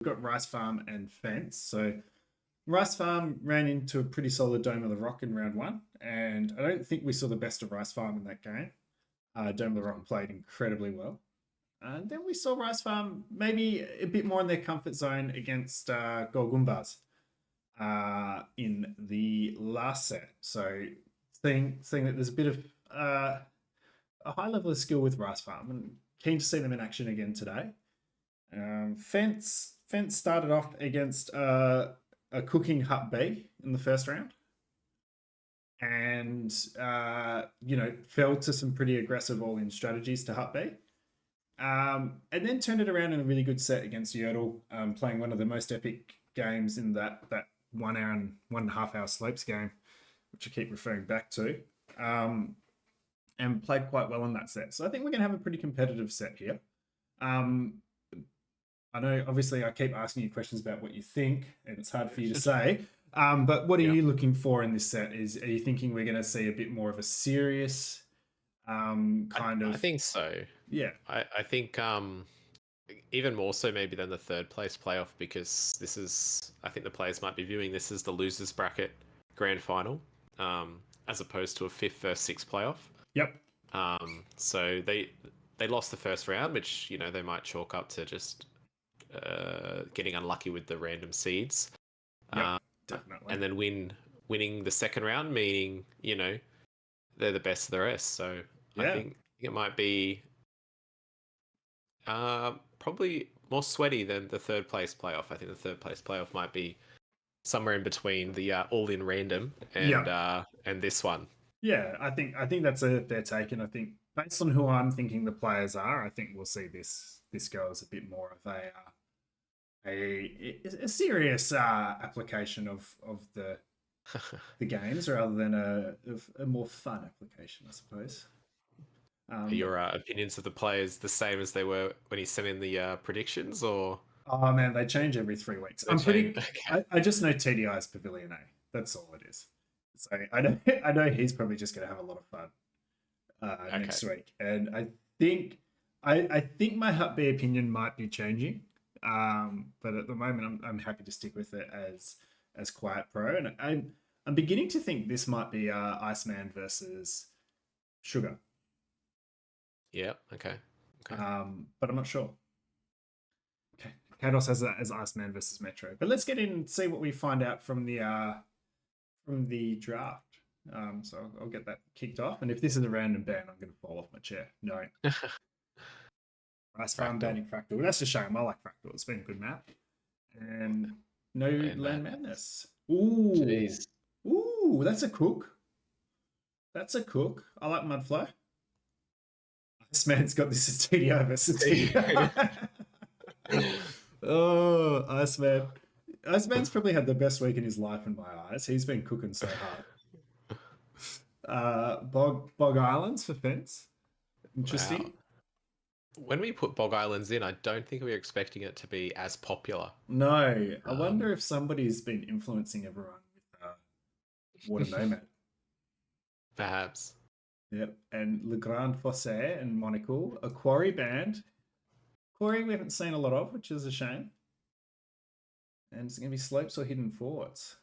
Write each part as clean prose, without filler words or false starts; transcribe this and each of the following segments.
We've got Rice Farm and Fence. So Rice Farm ran into a pretty solid Dome of the Rock in round one, and I don't think we saw the best of Rice Farm in that game. Dome of the Rock played incredibly well. And then we saw Rice Farm maybe a bit more in their comfort zone against Golgumbas in the last set. So seeing that there's a bit of a high level of skill with Rice Farm, and keen to see them in action again today. Fence started off against a cooking Hut B in the first round, and fell to some pretty aggressive all-in strategies to Hut B. And then turned it around in a really good set against Yodel, playing one of the most epic games in that 1 hour and 1.5 hour slopes game, which I keep referring back to, and played quite well in that set. So I think we're going to have a pretty competitive set here. I know, obviously, I keep asking you questions about what you think, and it's hard for you to say. But what are you looking for in this set? Are you thinking we're going to see a bit more of a serious kind of? I think so. Yeah. I think even more so maybe than the third place playoff, because this is, I think the players might be viewing this as the losers bracket grand final, as opposed to a 5th versus 6th playoff. Yep. So they lost the first round, which they might chalk up to just getting unlucky with the random seeds. Yeah, definitely. And then winning the second round, meaning they're the best of the rest. So I think it might be probably more sweaty than the third place playoff. I think the third place playoff might be somewhere in between the all-in random and this one. Yeah, I think that's a fair take, and I think based on who I'm thinking the players are, I think we'll see this go as a bit more of a serious application of the games rather than a more fun application, I suppose. Are your opinions of the players the same as they were when he sent in the predictions, or? Oh man, they change every 3 weeks. I just know TDI's Pavilion A. That's all it is. So I know he's probably just going to have a lot of fun next week, and I think my Hut B opinion might be changing, but at the moment I'm happy to stick with it as Quiet Pro, and I'm beginning to think this might be Iceman versus Sugar. Yeah. Okay. But I'm not sure. Okay. Kados has that as Iceman versus Metro, but let's get in and see what we find out from the draft. So I'll get that kicked off, and if this is a random ban, I'm going to fall off my chair. No. Rice Farm banning Fractal. Well, that's a shame. I like Fractal. It's been a good map. And no Land Madness. Ooh. Jeez. Ooh, that's a cook. That's a cook. I like Mudflow. This man's got this as TDI versus TDI. Oh, Iceman. Iceman's probably had the best week in his life in my eyes. He's been cooking so hard. Bog Islands for Fence. Interesting. Wow. When we put Bog Islands in, I don't think we were expecting it to be as popular. No. I wonder if somebody's been influencing everyone with Water Nomad. Perhaps. Yep. And Le Grand Fossé and Monocle. A Quarry band. Quarry we haven't seen a lot of, which is a shame. And it's going to be Slopes or Hidden Forts.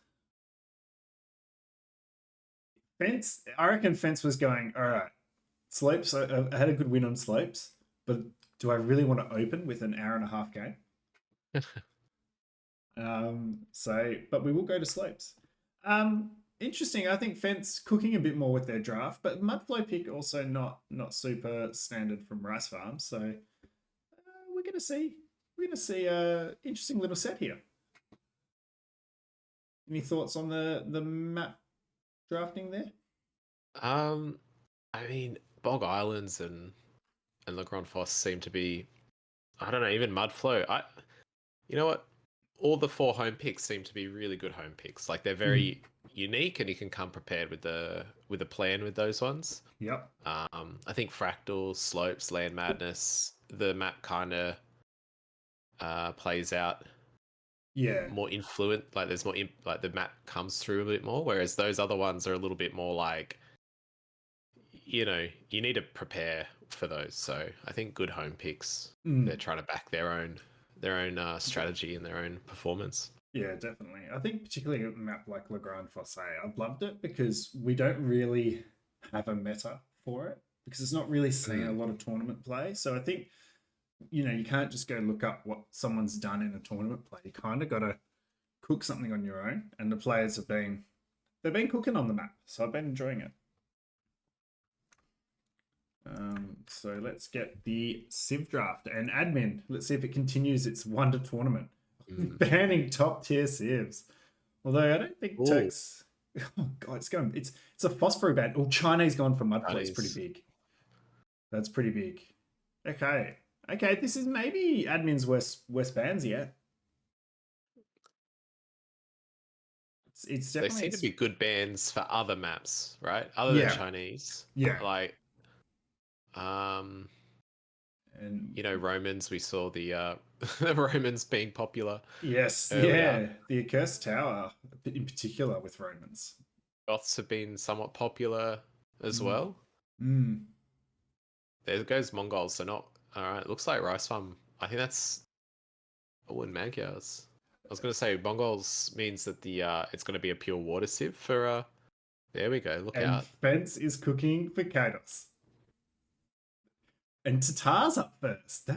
Fence, I reckon Fence was going, all right, Slopes, I had a good win on Slopes, but do I really want to open with an hour and a half game? But we will go to Slopes. Interesting. I think Fence cooking a bit more with their draft, but Mudflow pick also not super standard from Rice Farm. So we're going to see a interesting little set here. Any thoughts on the map drafting there? I mean, Bog Islands and Le Grand Fosse seem to be, I don't know, even Mudflow. You know what? All the 4 home picks seem to be really good home picks. Like, they're very unique, and you can come prepared with a plan with those ones. Yep. I think Fractal, Slopes, Land Madness, the map kind of plays out. Yeah. More influent, like there's more like the map comes through a bit more, whereas those other ones are a little bit more like, you need to prepare for those. So I think good home picks, they're trying to back their own strategy and their own performance. Yeah, definitely. I think particularly a map like Le Grand Fosse, I've loved it because we don't really have a meta for it because it's not really seeing a Mm. lot of tournament play. So I think, you know, you can't just go look up what someone's done in a tournament play. You kind of got to cook something on your own, and the players they've been cooking on the map, so I've been enjoying it. So let's get the Civ draft and admin. Let's see if it continues its wonder tournament. Mm. Banning top tier Civs. Although I don't think Ooh. Turks. Oh god, it's a phosphor ban. Oh, China's gone for Mudflow. It's pretty Chinese. big. That's pretty big. Okay. Okay, this is maybe admin's worst bans yet. It's They definitely seem to be good bands for other maps, right? Other Yeah. than Chinese. Yeah. Like, and you know, Romans. We saw the the Romans being popular. yes, earlier. yeah, the Accursed Tower in particular with Romans. Goths have been somewhat popular as well. Mm. There goes Mongols. So not all right. Looks like Rice Farm. I think that's and Magyars. I was going to say Mongols means that the it's going to be a pure water sieve for there we go. Look And out. Fence is cooking for Kados. And Tatar's up first.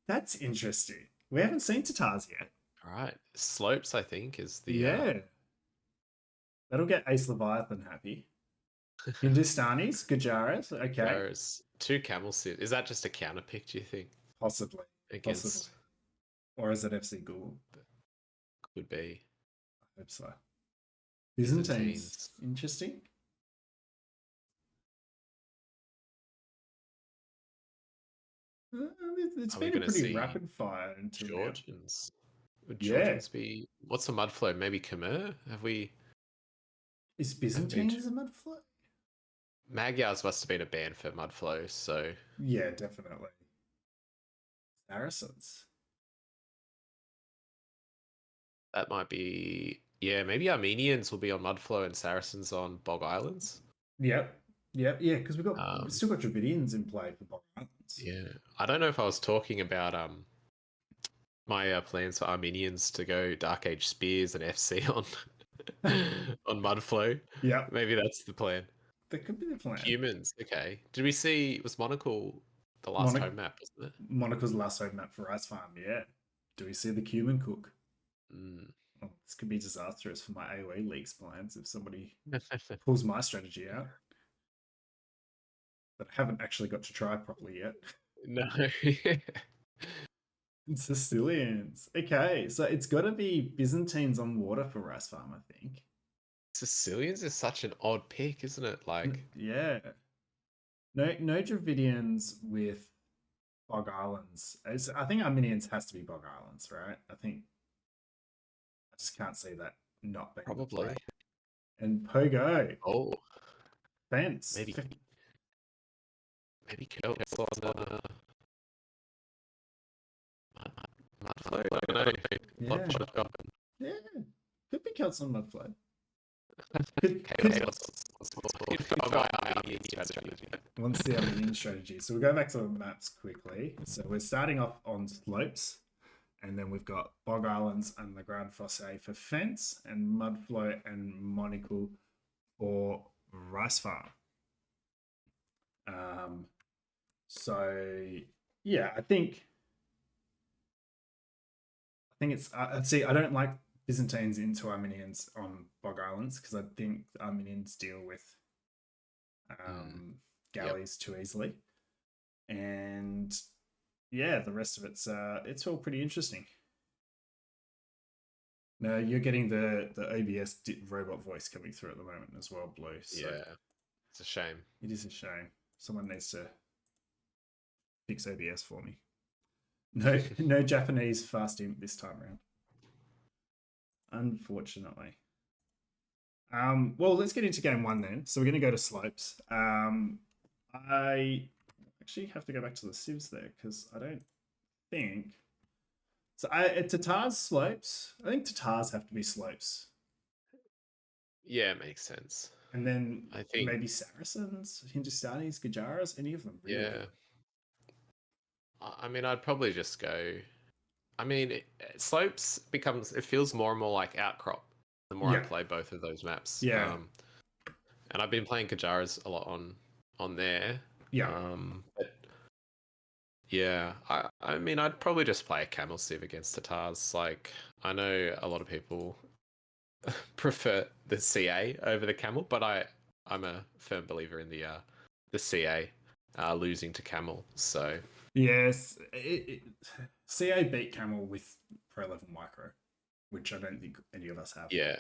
That's interesting. We haven't seen Tatar's yet. All right. Slopes, I think, is the Yeah. That'll get Ace Leviathan happy. Hindustanis, Gujaras, okay. Whereas 2 camel sieve. Is that just a counter pick, do you think? Possibly. Against Possibly. Or is it FC Google? could be. I hope so. Byzantines. Interesting. It's Are we been a gonna pretty see rapid fire until now. Georgians. Would Yeah. Georgians be what's the mud flow? Maybe Khmer? Have we Is Byzantines a mud flow? Magyars must have been a ban for mud flow, so Yeah, definitely. Saracens. that might be yeah, maybe Armenians will be on Mudflow and Saracens on Bog Islands. Yep. Yep. Yeah, because we've still got Dravidians in play for Bog Islands. Yeah. I don't know if I was talking about my plans for Armenians to go Dark Age Spears and FC on on Mudflow. Yeah. Maybe that's the plan. That could be the plan. Humans, okay. Did we see was Monocle the last home map, wasn't it? Monaco's last home map for Rice Farm, yeah. Do we see the cumin cook? Oh, this could be disastrous for my AoE leagues plans if somebody pulls my strategy out. But I haven't actually got to try properly yet. No. Sicilians. Okay, so it's got to be Byzantines on water for Rice Farm, I think. Sicilians is such an odd pick, isn't it? Like, yeah. No Dravidians with Bog Islands. I think Armenians has to be Bog Islands, right? I just can't see that not being probably. And Pogo. Oh, Fence. maybe Celts on Mudflow. I don't know. Yeah, could be Celts on Mudflow. Once the Armenian strategy. So we'll go back to the maps quickly. So we're starting off on slopes, and then we've got Bog Islands and Le Grand Fosse for Fence, and Mudflow and Monocle for Rice Farm. So yeah, I think it's see, I don't like Byzantines into Armenians on Bog Islands because I think Armenians deal with galleys too easily, and yeah, the rest of it's all pretty interesting. No, you're getting the OBS robot voice coming through at the moment as well, Blue. So yeah, it's a shame. It is a shame. Someone needs to fix OBS for me. No Japanese fast imp this time around. Unfortunately. Well, let's get into game one then. So we're going to go to slopes. I actually have to go back to the civs there because I don't think. So Tatar's slopes. I think Tatars have to be slopes. Yeah, it makes sense. And then I think maybe Saracens, Hindustanis, Gujaras, any of them. Really. Yeah. I mean, I'd probably just go I mean, slopes it feels more and more like outcrop the more I Yeah. play both of those maps. Yeah. And I've been playing Kajaras a lot on there. Yeah. But yeah, I mean, I'd probably just play a Camel Civ against Tatars. Like, I know a lot of people prefer the CA over the Camel, but I'm a firm believer in the CA losing to Camel. So Yes. CA beat Camel with pro level micro, which I don't think any of us have. yeah,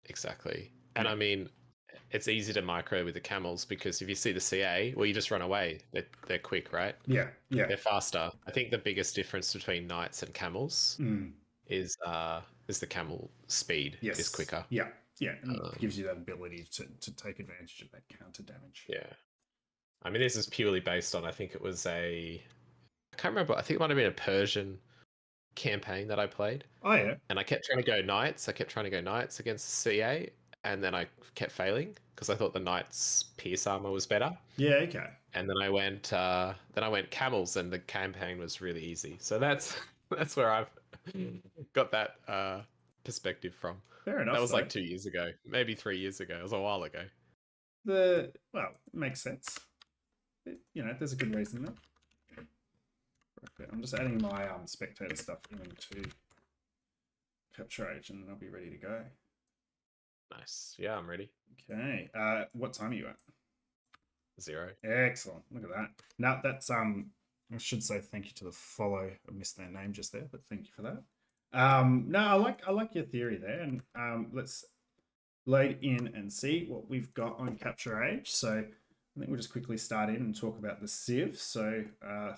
exactly. And Yeah. I mean, it's easy to micro with the Camels because if you see the CA, well, you just run away. They're quick, right? Yeah. Yeah. They're faster. I think the biggest difference between Knights and Camels Mm. is the Camel speed Yes. is quicker. Yeah. Yeah. And it gives you that ability to take advantage of that counter damage. Yeah. I mean, this is purely based on, I think it was I can't remember, I think it might have been a Persian campaign that I played. Oh, yeah. And I kept trying to go Knights. I kept trying to go Knights against the CA, and then I kept failing because I thought the Knights' pierce armor was better. Yeah, okay. And then I went Camels, and the campaign was really easy. So that's where I've got that perspective from. Fair enough. That was like 2 years ago, maybe 3 years ago. It was a while ago. Well, it makes sense. There's a good reason there. Okay, I'm just adding my spectator stuff into Capture Age, and then I'll be ready to go. Nice. Yeah, I'm ready. Okay. What time are you at? 0. Excellent. Look at that. Now that's I should say thank you to the follow. I missed their name just there, but thank you for that. No, I like your theory there, and let's load in and see what we've got on Capture Age. So I think we'll just quickly start in and talk about the Civ. So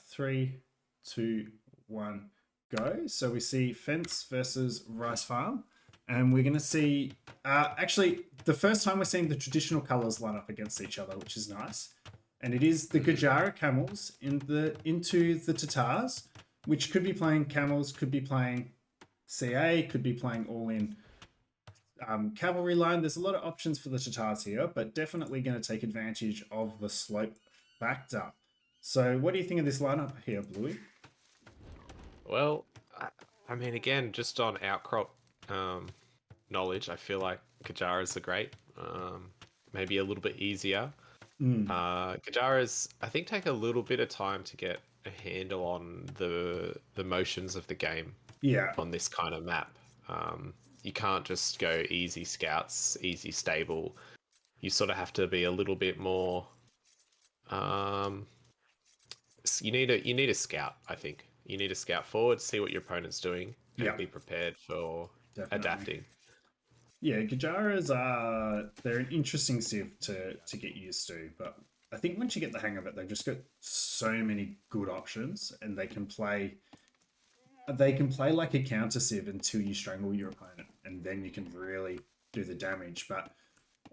3, 2, 1, go. So we see Fence versus Rice Farm, and we're going to see actually the first time we're seeing the traditional colors line up against each other, which is nice. And it is the Gajara Camels into the Tatars, which could be playing Camels, could be playing CA, could be playing all in cavalry line. There's a lot of options for the Tatars here, but definitely going to take advantage of the slope factor. So what do you think of this lineup here, Bluey? Well, I mean, again, just on outcrop knowledge, I feel like Kajaras are great. Maybe a little bit easier. Kajaras, I think, take a little bit of time to get a handle on the motions of the game. Yeah. On this kind of map, you can't just go easy scouts, easy stable. You sort of have to be a little bit more. You need a scout. I think you need to scout forward, see what your opponent's doing, and be prepared for adapting. Yeah, Kajaras they're an interesting civ to get used to, but I think once you get the hang of it, they've just got so many good options, and they can play like a counter civ until you strangle your opponent, and then you can really do the damage. But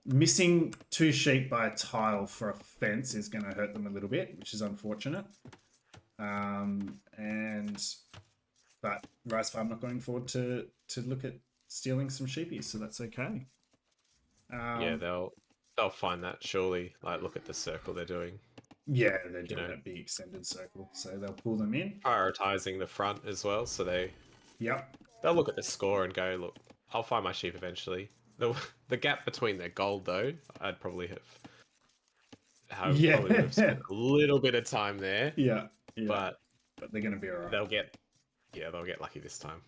missing 2 sheep by a tile for a fence is going to hurt them a little bit, which is unfortunate. But Rice Farm not going forward to look at stealing some sheepies, so that's okay. Yeah, they'll find that surely. Like, look at the circle they're doing. Yeah, they're doing that big extended circle, so they'll pull them in. Prioritizing the front as well, so they'll look at the score and go, look, I'll find my sheep eventually. The gap between their gold, though, I'd probably have spent a little bit of time there. Yeah. But they're going to be alright. They'll get lucky this time.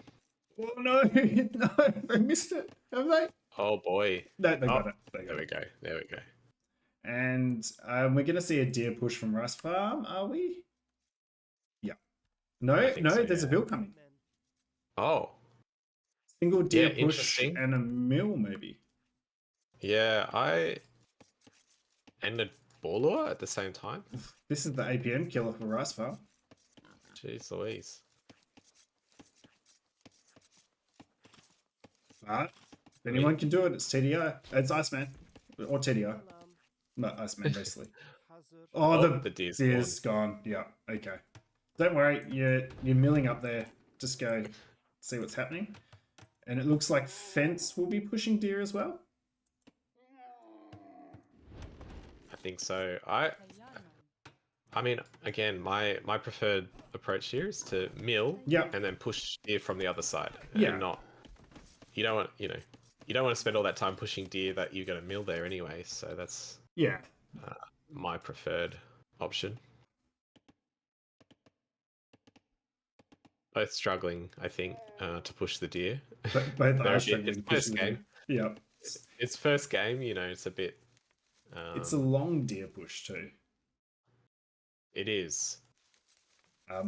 Oh no, no, they missed it, have they? Oh boy. No, they got it. There we go. And we're going to see a deer push from Rice Farm, are we? Yeah. No, there's a bill coming. Oh. Single deer push and a mill, maybe. Yeah, and a Borlua at the same time. This is the APM killer for Rice Farm. Jeez Louise. But if anyone can do it, it's TDI. It's Iceman. Or TDI. No, Iceman, basically. The deer's gone. Yeah, okay. Don't worry, you're milling up there. Just go see what's happening. And it looks like Fence will be pushing deer as well. I think so. I I mean, again, my preferred approach here is to mill Yep. and then push deer from the other side, Yeah. and not you don't want you don't want to spend all that time pushing deer that you're going to mill there anyway. So that's Yeah. my preferred option. Both struggling, I think, to push the deer. But both They're are a bit- struggling it's to push first the game. Yep. It's first game, it's a bit. It's a long deer push too. It is.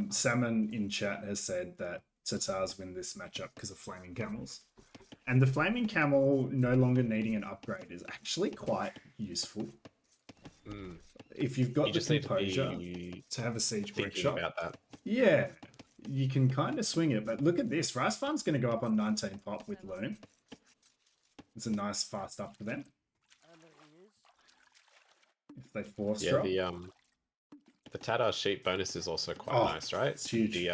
Salmon in chat has said that Tatars win this matchup because of flaming camels. And the flaming camel no longer needing an upgrade is actually quite useful. Mm. If you've got You the just need to composure be to have a siege thinking workshop, about that. yeah, you can kind of swing it. But look at this. Rice Farm's going to go up on 19 pop with Loom. It's a nice fast up for them. If they force Yeah, drop. the Tatar sheep bonus is also quite Oh, nice, right? it's huge.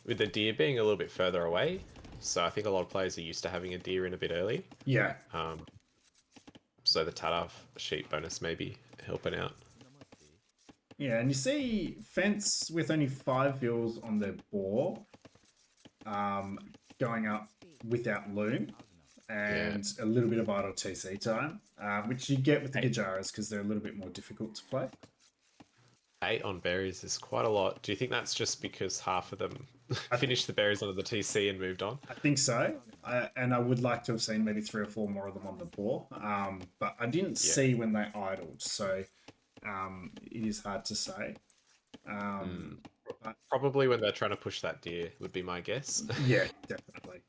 With the deer being a little bit further away, so I think a lot of players are used to having a deer in a bit early. Yeah. So the Tatar sheep bonus may be helping out. Yeah, and you see Fence with only 5 vills on their boar, going up without Loom, and a little bit of idle TC time, which you get with the Gajaras because they're a little bit more difficult to play. 8 on berries is quite a lot. Do you think that's just because half of them finished the berries under the TC and moved on? I think so, and I would like to have seen maybe 3 or 4 more of them on the boar, but I didn't see when they idled, so it is hard to say. Probably when they're trying to push that deer would be my guess. Yeah, definitely.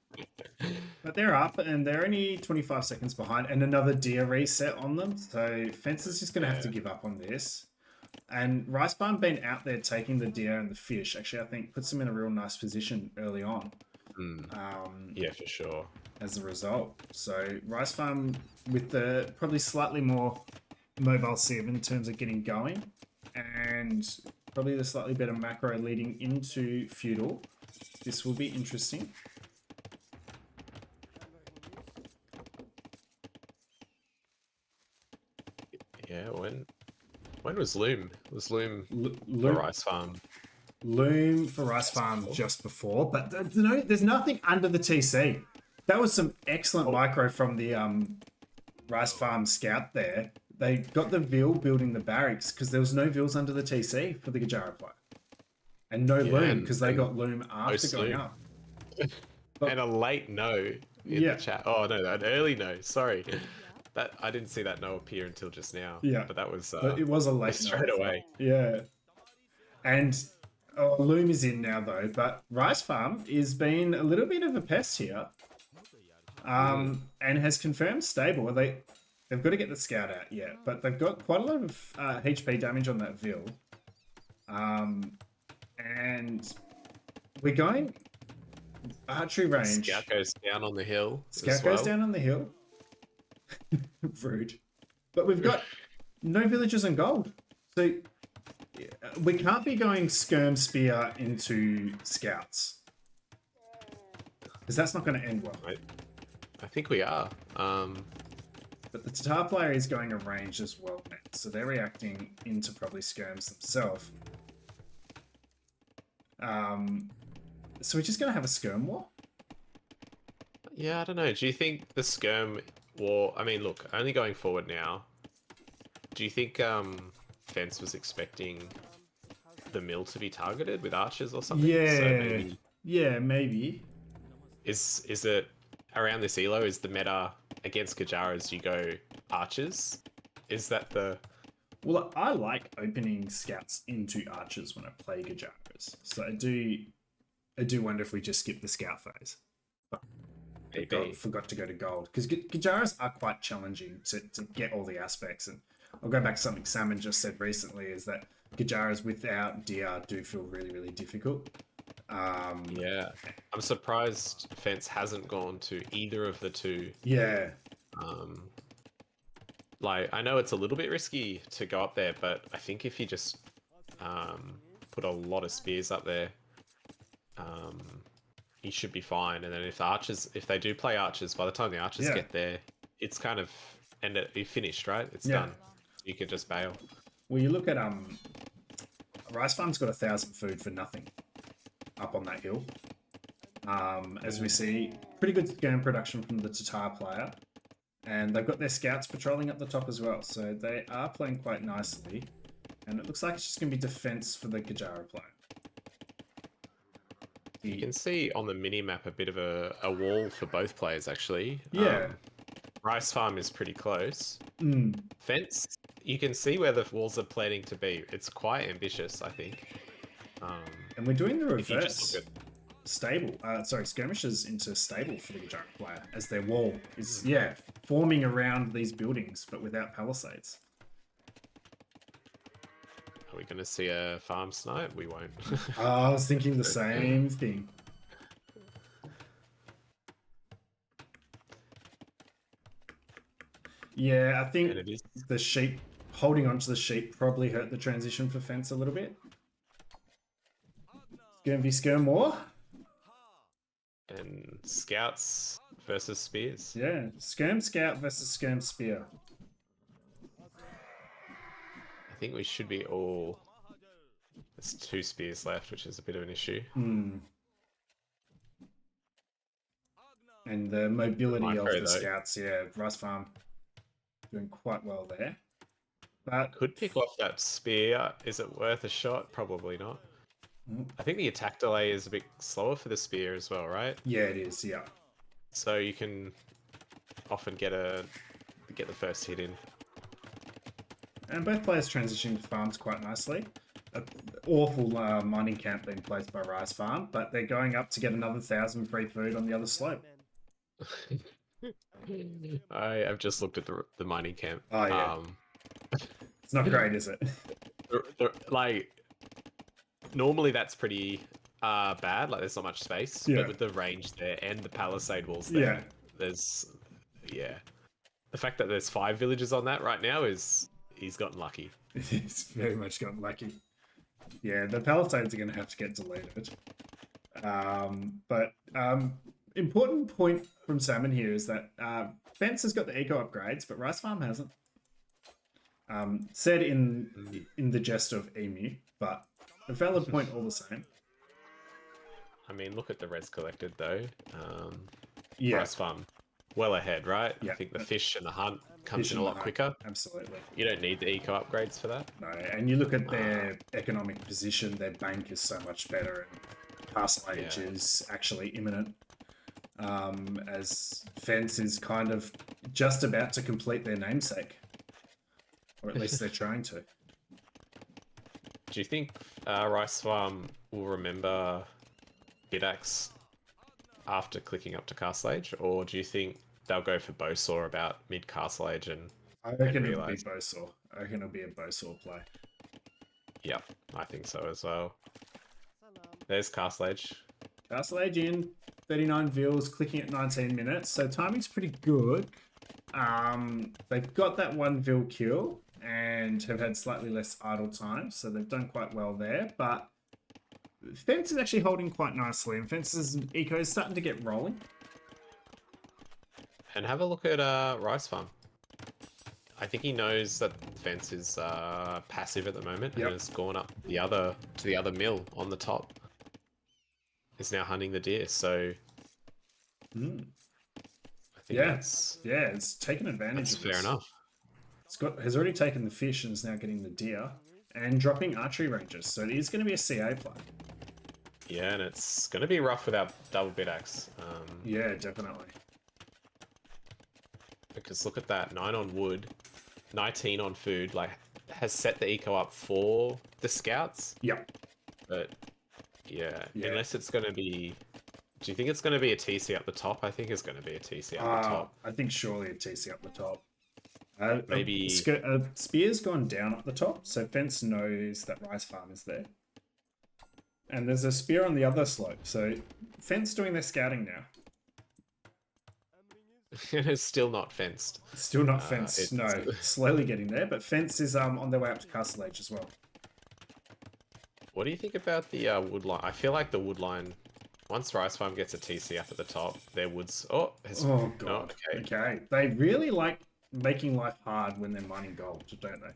But they're up, and they're only 25 seconds behind, and another deer reset on them. So Fence is just going to have to give up on this. And Rice Farm being out there taking the deer and the fish, actually, I think puts them in a real nice position early on. Yeah, for sure. As a result. So Rice Farm with the probably slightly more mobile sieve in terms of getting going, and probably the slightly better macro leading into Feudal. This will be interesting. Yeah, when was Loom? Was Loom the Loom, Rice Farm? Loom for Rice Farm just before, but there's nothing under the TC. That was some excellent micro from the Rice Farm scout there. They got the Vill building the barracks because there was no Vills under the TC for the Gajara player. And no Loom because they got Loom after going Loom. up. And a late no in the chat. Oh no, an early no. Sorry, that I didn't see that no appear until just now. Yeah, but that was. But it was a late no, straight away. Yeah, and Loom is in now though. But Rice Farm is being a little bit of a pest here, and has confirmed stable. They've got to get the scout out yet, but they've got quite a lot of HP damage on that Vill. And we're going archery range. Scout goes down on the hill. Scout goes down on the hill. Rude. But we've got no villagers and gold. So we can't be going skirm spear into scouts. Because that's not going to end well. I think we are. But the Tatar player is going a range as well, man. So they're reacting into probably skirms themselves. So we're just going to have a skirm war? Yeah, I don't know. Do you think the skirm war... I mean, look, only going forward now, do you think Fence was expecting the mill to be targeted with archers or something? Yeah. So maybe... Yeah, maybe. Is it... Around this elo, is the meta against Gajaras you go archers? Is that the... Well, I like opening scouts into archers when I play Gajaras. So I do wonder if we just skip the scout phase. Forgot to go to gold. Because Gajaras are quite challenging to get all the aspects. And I'll go back to something Salmon just said recently, is that Gajaras without DR do feel really, really difficult. Yeah. I'm surprised Fence hasn't gone to either of the two. Yeah. Like, I know it's a little bit risky to go up there, but I think if you just put a lot of spears up there, you should be fine. And then if they do play archers, by the time the archers get there, it's kind of you're finished, right? It's done. You can just bail. Well, you look at Rice Farm's got 1,000 food for nothing up on that hill. As we see, pretty good skirm production from the Tatar player. And they've got their scouts patrolling up the top as well. So they are playing quite nicely. And it looks like it's just going to be defense for the Kajara player. You can see on the mini-map a bit of a wall for both players, actually. Yeah. Rice Farm is pretty close. Mm. Fence, you can see where the walls are planning to be. It's quite ambitious, I think. And we're doing the if you just reverse. look at Skirmishes into stable for the Kajara player, as their wall is, forming around these buildings, but without palisades. Are we going to see a farm snipe? We won't. I was thinking the same thing. Yeah, I think And it is. the sheep, holding onto the sheep probably hurt the transition for Fence a little bit. Skirm v Skirm And scouts versus spears. Yeah, Skirm Scout versus Skirm Spear. I think we should be all. There's 2 spears left, which is a bit of an issue. And the mobility of Micro, the though. scouts, Rice Farm doing quite well there. But Could pick off that spear. Is it worth a shot? Probably not. I think the attack delay is a bit slower for the spear as well, right? yeah, it is, yeah. So you can often get the first hit in. And both players transitioning to farms quite nicely. An awful mining camp being placed by Rice Farm, but they're going up to get another 1,000 free food on the other slope. I've just looked at the mining camp. Oh, yeah. It's not great, is it? Like, normally that's pretty bad. Like, there's not much space. Yeah. But with the range there and the palisade walls there, there's the fact that there's 5 villages on that right now is he's gotten lucky. He's very much gotten lucky. Yeah, the palisades are going to have to get deleted. But important point from Salmon here is that Fence has got the eco upgrades, but Rice Farm hasn't. Said in the jest of Emu, but a valid point all the same. I mean, look at the res collected though. Yeah, Rice Farm, well ahead, right? Yeah. I think the fish and the hunt comes Fish in a and lot the hunt, quicker. absolutely. You don't need the eco upgrades for that. No, and you look at their economic position, their bank is so much better, and Castle Age is actually imminent. As Fence is kind of just about to complete their namesake, or at least they're trying to. Do you think Rice Farm will remember Bidax after clicking up to Castle Age, or do you think they'll go for Bowsaw about mid Castle Age and I reckon it'll be realise? Bowsaw. I reckon it'll be a Bowsaw play. Yep, I think so as well. There's Castle Age. Castle Age in 39 vils, clicking at 19 minutes, so timing's pretty good. They've got that 1 vil kill and have had slightly less idle time, so they've done quite well there. But Fence is actually holding quite nicely, and Fence's eco is starting to get rolling. And have a look at Rice Farm. I think he knows that Fence is passive at the moment Yep. and has gone up to the other mill on the top. Is now hunting the deer, so I think Yeah. that's It's taken advantage of fair this. enough. Has already taken the fish and is now getting the deer and dropping archery ranges, so it is going to be a CA play. Yeah, and it's going to be rough without double Bidax. Yeah, definitely. Because look at that, 9 on wood, 19 on food, like, has set the eco up for the scouts, Yep. but yeah, Yeah. unless it's going to be... Do you think it's going to be a TC up the top? I think it's going to be a TC up the top. I think surely a TC up the top. Maybe- Spear's gone down up the top, so Fence knows that Rice Farm is there. And there's a spear on the other slope, so Fence doing their scouting now. It's still not fenced. Still not Fence, no. Slowly getting there, but Fence is on their way up to Castle Age as well. What do you think about the wood line? I feel like the wood line, once Rice Farm gets a TC up at the top, their woods... Oh, Oh, God. okay. Okay. They really like making life hard when they're mining gold, don't they?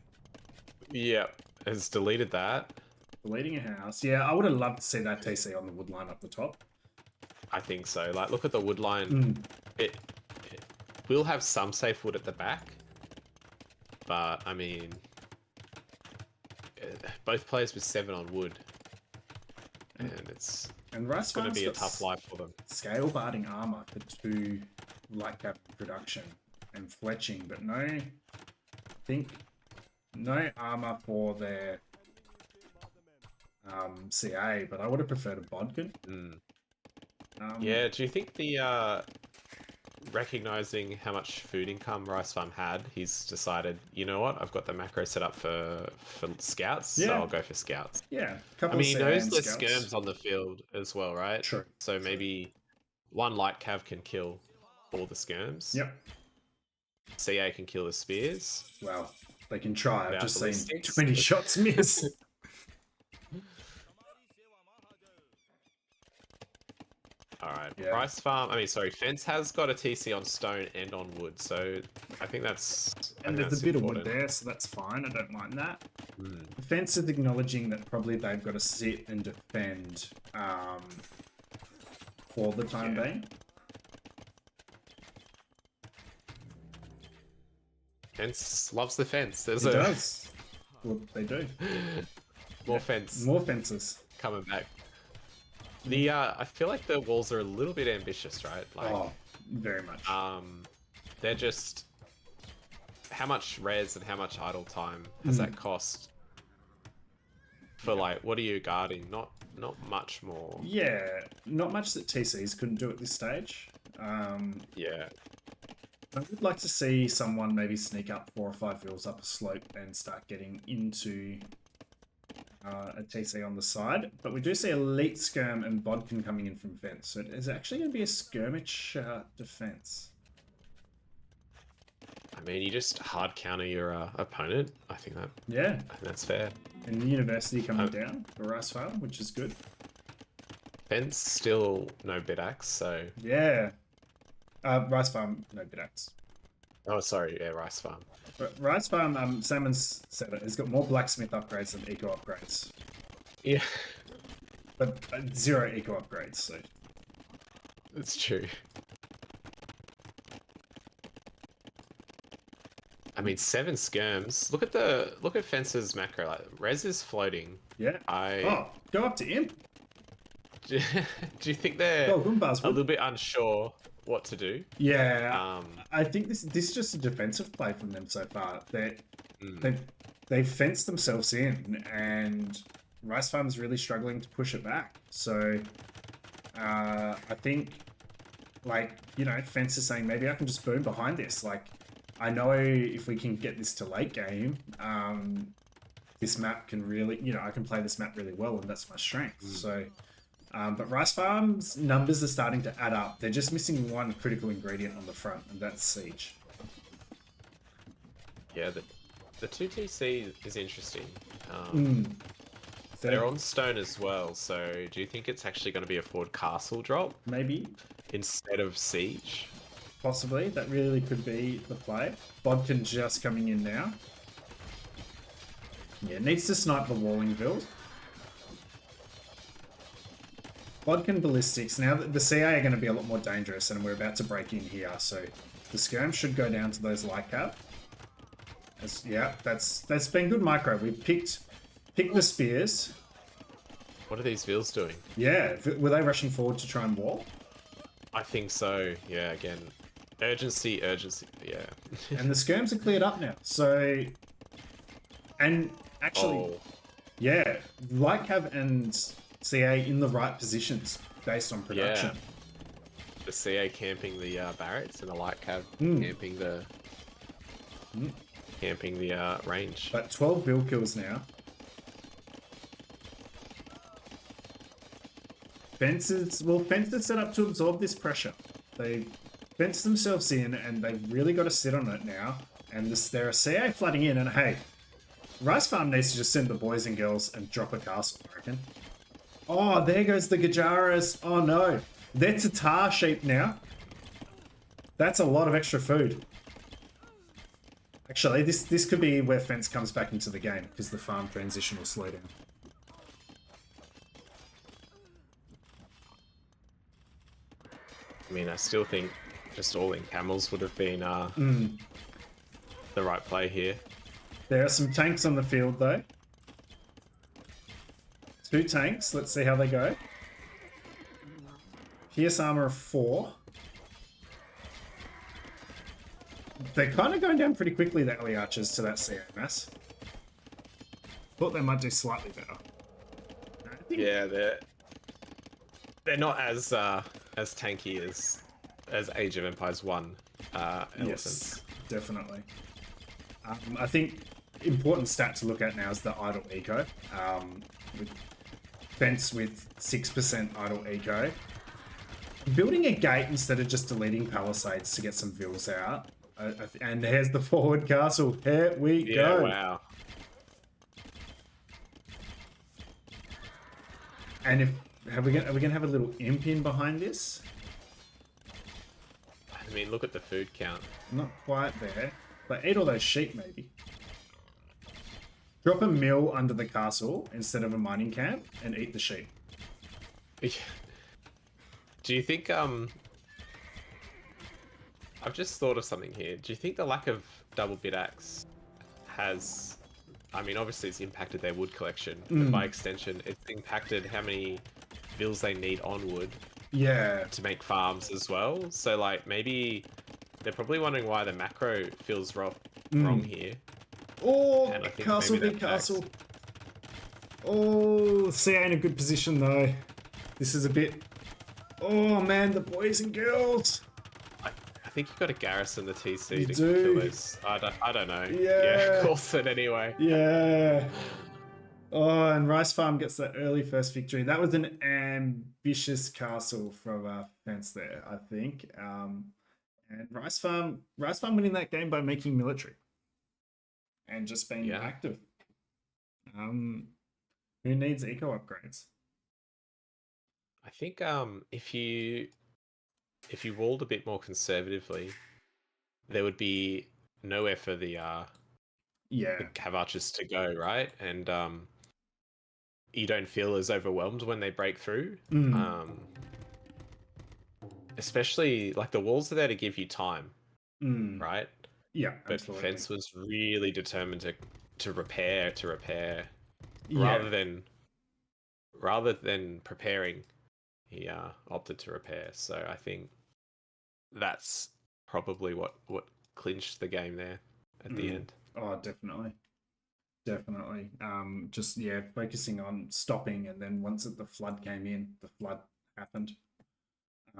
Yeah, has deleted that. Deleting a house. Yeah, I would have loved to see that TC on the wood line up the top. I think so. Like, look at the wood line. Mm. It will have some safe wood at the back, but I mean, both players with 7 on wood, and it's And Rice going to Farm's be a got tough life for them. scale barding armor for 2 light cap production and fletching, but no armor for their CA, but I would have preferred a Bodkin. Yeah, do you think the recognizing how much food income Rice Farm had, he's decided, you know what, I've got the macro set up for scouts, so Yeah. I'll go for scouts. Yeah, I couple mean, he of CA knows and there's scouts. skirms on the field as well, right? True. So maybe one light cav can kill all the skirms. Yep. CA can kill the spears. Well, they can try. I've Yeah, just seen ballistics. 20 shots miss. All right, Yeah. Rice Farm. I mean, sorry, Fence has got a TC on stone and on wood, so I think that's. And there's a bit of wood there, so that's fine. I don't mind that. The Fence is acknowledging that probably they've got to sit and defend for the time being. Fence loves the fence. There's It a does. Well, they do. more fence More fences. coming back. The I feel like the walls are a little bit ambitious, right? Like, Oh, very much. they're just how much res and how much idle time has that cost? For like, what are you guarding? Not much more. Yeah, not much that TCs couldn't do at this stage. Yeah. I would like to see someone maybe sneak up 4 or 5 vills up a slope and start getting into a TC on the side. But we do see Elite Skirm and Bodkin coming in from Fence. So it is actually going to be a skirmish defense. I mean, you just hard counter your opponent. I think Yeah, that's fair. and the University coming down for Rice Farm, which is good. Fence still no bid axe, so. Yeah. Rice Farm, no bid axe. Oh, sorry, yeah, Rice Farm. But Rice Farm, Salmon's said it, has got more blacksmith upgrades than eco upgrades. Yeah, But 0 eco upgrades, so. that's true. I mean, 7 skirms. Look at Fence's macro. Like, res is floating. Yeah. Oh, go up to Imp. Do you think they're Oh, Goombas a little bit unsure what to do? Yeah. I think this is just a defensive play from them so far. They've fenced themselves in, and Rice Farm's really struggling to push it back. So I think, like, you know, Fence is saying maybe I can just boom behind this. Like, I know if we can get this to late game, this map can really, you know, I can play this map really well, and that's my strength. So, but Rice Farm's numbers are starting to add up. They're just missing one critical ingredient on the front, and that's Siege. Yeah, the 2TC is interesting. So They're on stone as well, so do you think it's actually going to be a forward castle drop maybe, instead of siege? possibly, that really could be the play. Bodkin just coming in now. Yeah, needs to snipe the walling build. Bodkin ballistics. Now that the CA are going to be a lot more dangerous, and we're about to break in here, so the skirm should go down to those light cap. Yeah, that's been good micro. We've picked the spears. What are these Veals doing? Yeah, were they rushing forward to try and wall? I think so. Yeah, again, urgency. Yeah. And the skirms are cleared up now. So, and actually, yeah, light cav and CA in the right positions based on production. The CA camping the barracks and the light cab camping the range. But 12 build kills now. Fences set up to absorb this pressure. They fenced themselves in, and they've really got to sit on it now. And they're a CA flooding in, and hey, Rice Farm needs to just send the boys and girls and drop a castle, I reckon. Oh, there goes the Gajaras. Oh no, they're Tatar sheep now. That's a lot of extra food. Actually, this could be where Fence comes back into the game, because the farm transition will slow down. I mean, I still think just all in camels would have been the right play here. There are some tanks on the field, though. 2 tanks. Let's see how they go. Pierce armor of 4. They're kind of going down pretty quickly, the alley archers, to that CMS. Thought they might do slightly better. Yeah, they're not as tanky as Age of Empires 1 elephants. Yes, definitely. I think important stat to look at now is the idle eco. With Fence with 6% idle eco. Building a gate instead of just deleting palisades to get some vills out. And there's the forward castle. Here we go. Wow. And are we gonna have a little imp in behind this? I mean, look at the food count. Not quite there. But eat all those sheep, maybe. Drop a mill under the castle instead of a mining camp and eat the sheep. Do you think I've just thought of something here. Do you think the lack of double bit axe has, I mean, obviously it's impacted their wood collection, but by extension, it's impacted how many bills they need on wood to make farms as well? So, like, maybe they're probably wondering why the macro feels wrong here. Oh, castle, big castle. Oh, CA in a good position, though. This is a bit... Oh, man, the boys and girls. I think you've got to garrison the TC to do. kill those. I don't know. Yeah. Calls it anyway. Yeah. Oh, and Rice Farm gets that early first victory. That was an ambitious castle from Fence there, I think. And Rice Farm winning that game by making military and just being active. Who needs eco upgrades? I think if you walled a bit more conservatively, there would be nowhere for the cav archers to go, right? And you don't feel as overwhelmed when they break through. Especially, like, the walls are there to give you time, right? Yeah, but absolutely. Fence was really determined to repair, rather than preparing. He opted to repair, so I think that's probably what clinched the game there at the end. Oh, definitely. Just focusing on stopping, and then once the flood came in, the flood happened.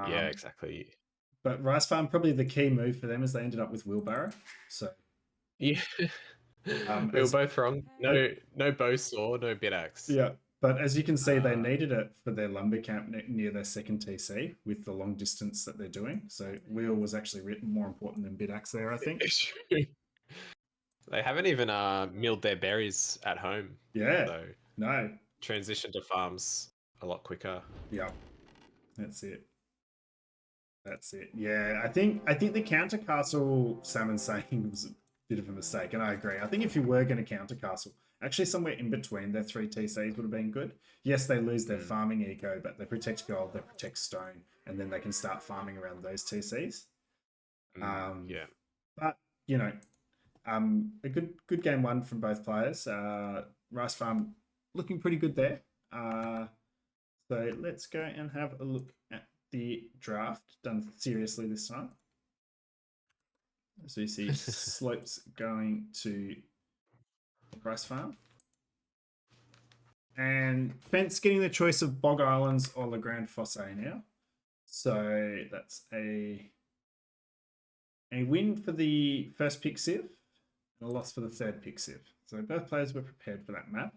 Yeah, exactly. But Rice Farm, probably the key move for them is they ended up with wheelbarrow. So yeah, we were both wrong. No bow saw, no bit axe. Yeah, but as you can see, they needed it for their lumber camp near their second TC with the long distance that they're doing. So wheel was actually more important than bit axe there, I think. They haven't even milled their berries at home. Yeah. So no. Transition to farms a lot quicker. Yeah. That's it. Yeah, I think the counter castle Salmon saying was a bit of a mistake, and I agree. I think if you were going to counter castle, actually somewhere in between their 3 TCs would have been good. Yes, they lose their farming eco, but they protect gold, they protect stone, and then they can start farming around those TCs. But a good game one from both players. Rice Farm looking pretty good there. So let's go and have a look at the draft done seriously this time. So you see Slopes going to Rice Farm. And Fence getting the choice of Bog Islands or Le Grand Fosse now. So that's a win for the first pick Civ and a loss for the third pick Civ. So both players were prepared for that map.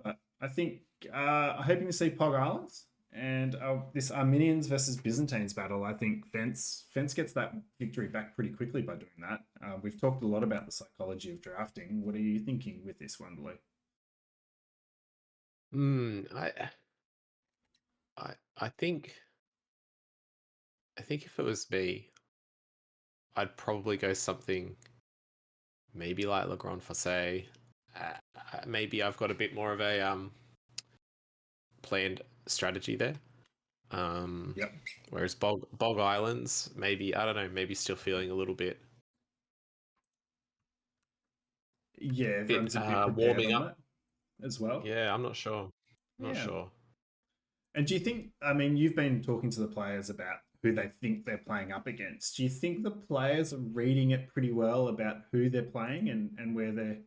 But I think I'm hoping to see Pog Islands and this Armenians versus Byzantines battle. I think Fence gets that victory back pretty quickly by doing that. We've talked a lot about the psychology of drafting. What are you thinking with this one, Blue? I think if it was me, I'd probably go something maybe like Le Grand Fosse. Maybe I've got a bit more of a planned strategy there. Yep. Whereas Bog Islands, maybe, I don't know, maybe still feeling a little bit Yeah, everyone's a bit prepared warming on up. that as well. Yeah, I'm not sure. Not Yeah. sure. And do you think, I mean, you've been talking to the players about who they think they're playing up against. Do you think the players are reading it pretty well about who they're playing and where they're,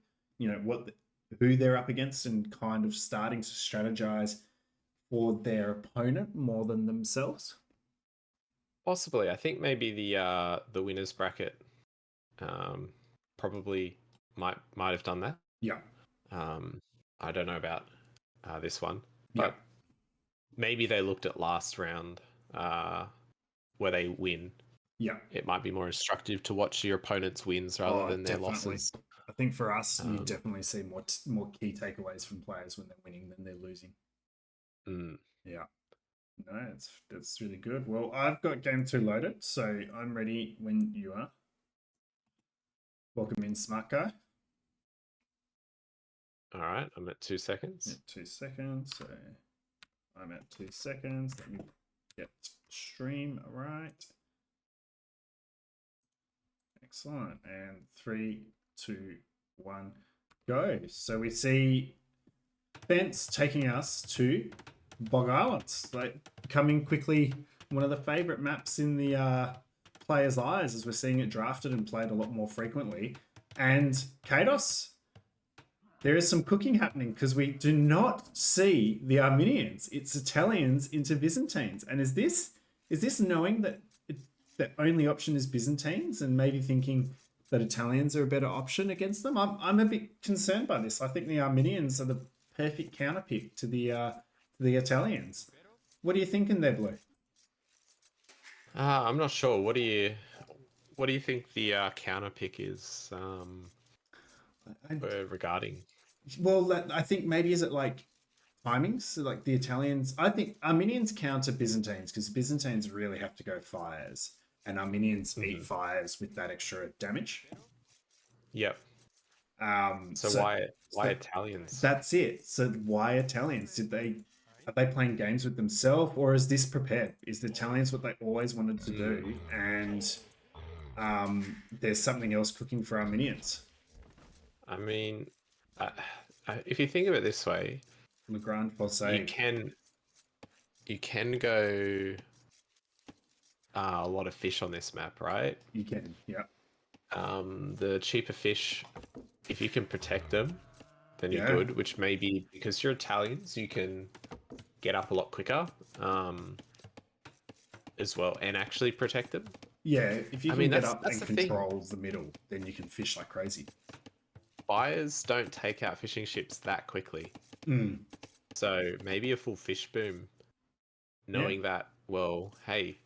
who they're up against and kind of starting to strategize for their opponent more than themselves? Possibly. I think maybe the winners bracket probably might have done that. Yeah. I don't know about this one, Yeah. but maybe they looked at last round where they win. Yeah. It might be more instructive to watch your opponent's wins rather than their Definitely. losses. I think for us, you definitely see more key takeaways from players when they're winning than they're losing. Yeah. No, it's really good. Well, I've got game 2 loaded, so I'm ready when you are. Welcome in, smart guy. All right, I'm at 2 seconds. Yeah, 2 seconds. So I'm at 2 seconds. Let me get stream right. Excellent. And 3, 2, 1, go. So we see Fence taking us to Bog Islands, like becoming quickly one of the favorite maps in the players' eyes as we're seeing it drafted and played a lot more frequently. And Kados, there is some cooking happening because we do not see the Armenians. It's Italians into Byzantines. And is this knowing that the only option is Byzantines and maybe thinking that Italians are a better option against them? I'm a bit concerned by this. I think the Armenians are the perfect counterpick to the Italians. What are you thinking there, Blue? I'm not sure. What do you think the counter pick is regarding? Well, I think maybe is it like timings? So like the Italians, I think Armenians counter Byzantines because Byzantines really have to go fires, and Armenians eat fires with that extra damage. Yep. So why Italians? That's it. So why Italians? Are they playing games with themselves, or is this prepared? Is the Italians what they always wanted to do, and there's something else cooking for Armenians? I mean, if you think of it this way, Legrand Fosse. You can go a lot of fish on this map, right? You can, yeah. The cheaper fish, if you can protect them, then you're good. Which may be because you're Italians, you can get up a lot quicker, as well, and actually protect them. Yeah, if you can get up and control the middle, then you can fish like crazy. Buyers don't take out fishing ships that quickly. So maybe a full fish boom, knowing that, well, hey,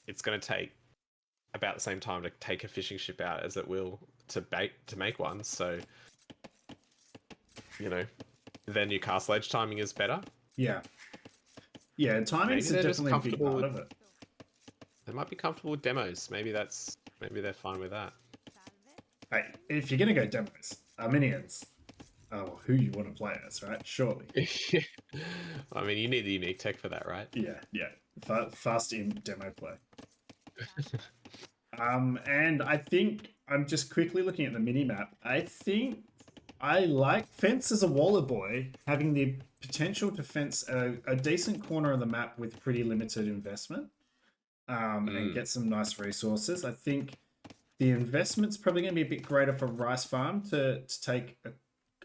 it's going to take about the same time to take a fishing ship out as it will to make one. So, then your castle edge timing is better. Yeah. Yeah, timing is definitely a big part of it. They might be comfortable with demos. Maybe they're fine with that. Hey, if you're going to go demos, Armenians, who you want to play as, right? Surely. I mean, you need the unique tech for that, right? Yeah. Fast in demo play. And I think I'm just quickly looking at the mini map. I think I like Fence as a Waller boy having the potential to fence a decent corner of the map with pretty limited investment, and get some nice resources. I think the investment's probably going to be a bit greater for Rice Farm to take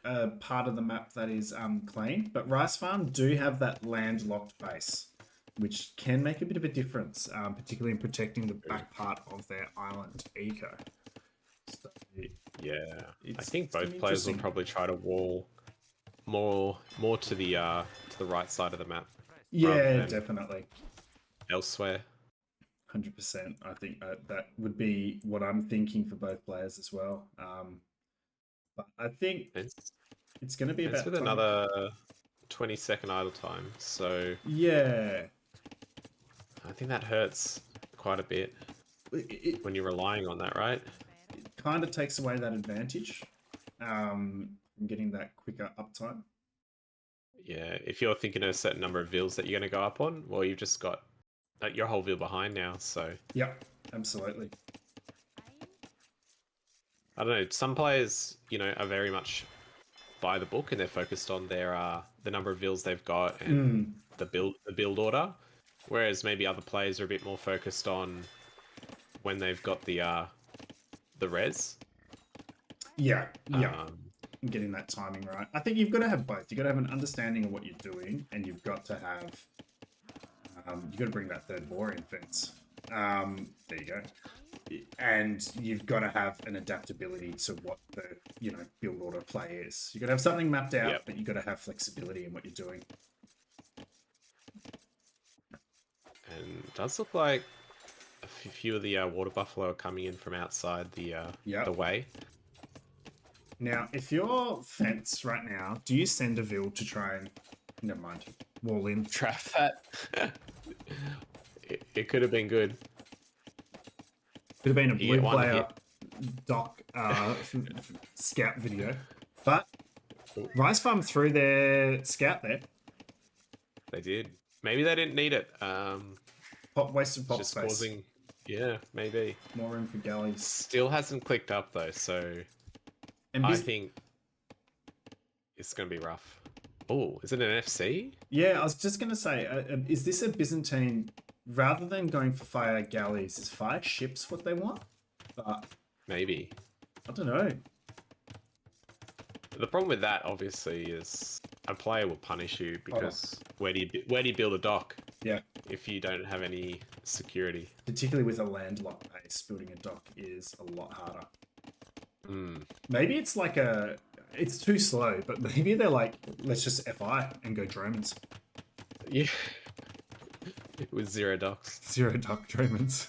a part of the map that is clean, but Rice Farm do have that landlocked base, which can make a bit of a difference, particularly in protecting the back part of their island eco. So, yeah, I think both players will probably try to wall more to the right side of the map. Yeah, definitely. Elsewhere. 100%. I think that would be what I'm thinking for both players as well. But I think it's going to be about with another 20-second idle time. So yeah, I think that hurts quite a bit when you're relying on that, right? It kind of takes away that advantage, from getting that quicker uptime. Yeah, if you're thinking a certain number of vills that you're going to go up on, well, you've just got you're a whole veal behind now. So Yep, absolutely. I don't know. Some players, are very much by the book and they're focused on their the number of veals they've got and the build order, whereas maybe other players are a bit more focused on when they've got the res. Yeah, yeah. Um, Getting that timing right. I think you've got to have both. You've got to have an understanding of what you're doing, and you've got to have you've got to bring that third boar in fence. There you go. And you've got to have an adaptability to what the build order play is. You've got to have something mapped out, Yep. but you've got to have flexibility in what you're doing. and it does look like a few of the water buffalo are coming in from outside the Yep. way. Now, if you're fence right now, do you send a veal to try and never mind wall in? Trap that. it could have been good. Could have been a You blue get one player doc scout video, but Rice Farm threw their scout there. They did. Maybe they didn't need it. Wasted pop Just space. causing. Yeah, maybe. More room for galleys. Still hasn't clicked up though, so And I think it's gonna be rough. Oh, is it an FC? yeah, I was just gonna say, is this a Byzantine? Rather than going for fire galleys, is fire ships what they want? But Maybe. I don't know. The problem with that, obviously, is a player will punish you because where do you build a dock Yeah, if you don't have any security? particularly with a landlocked base, building a dock is a lot harder. Hmm. Maybe it's like it's too slow, but maybe they're like, let's just FI and go Dromans. Yeah. With 0 docks. 0 dock Dromans.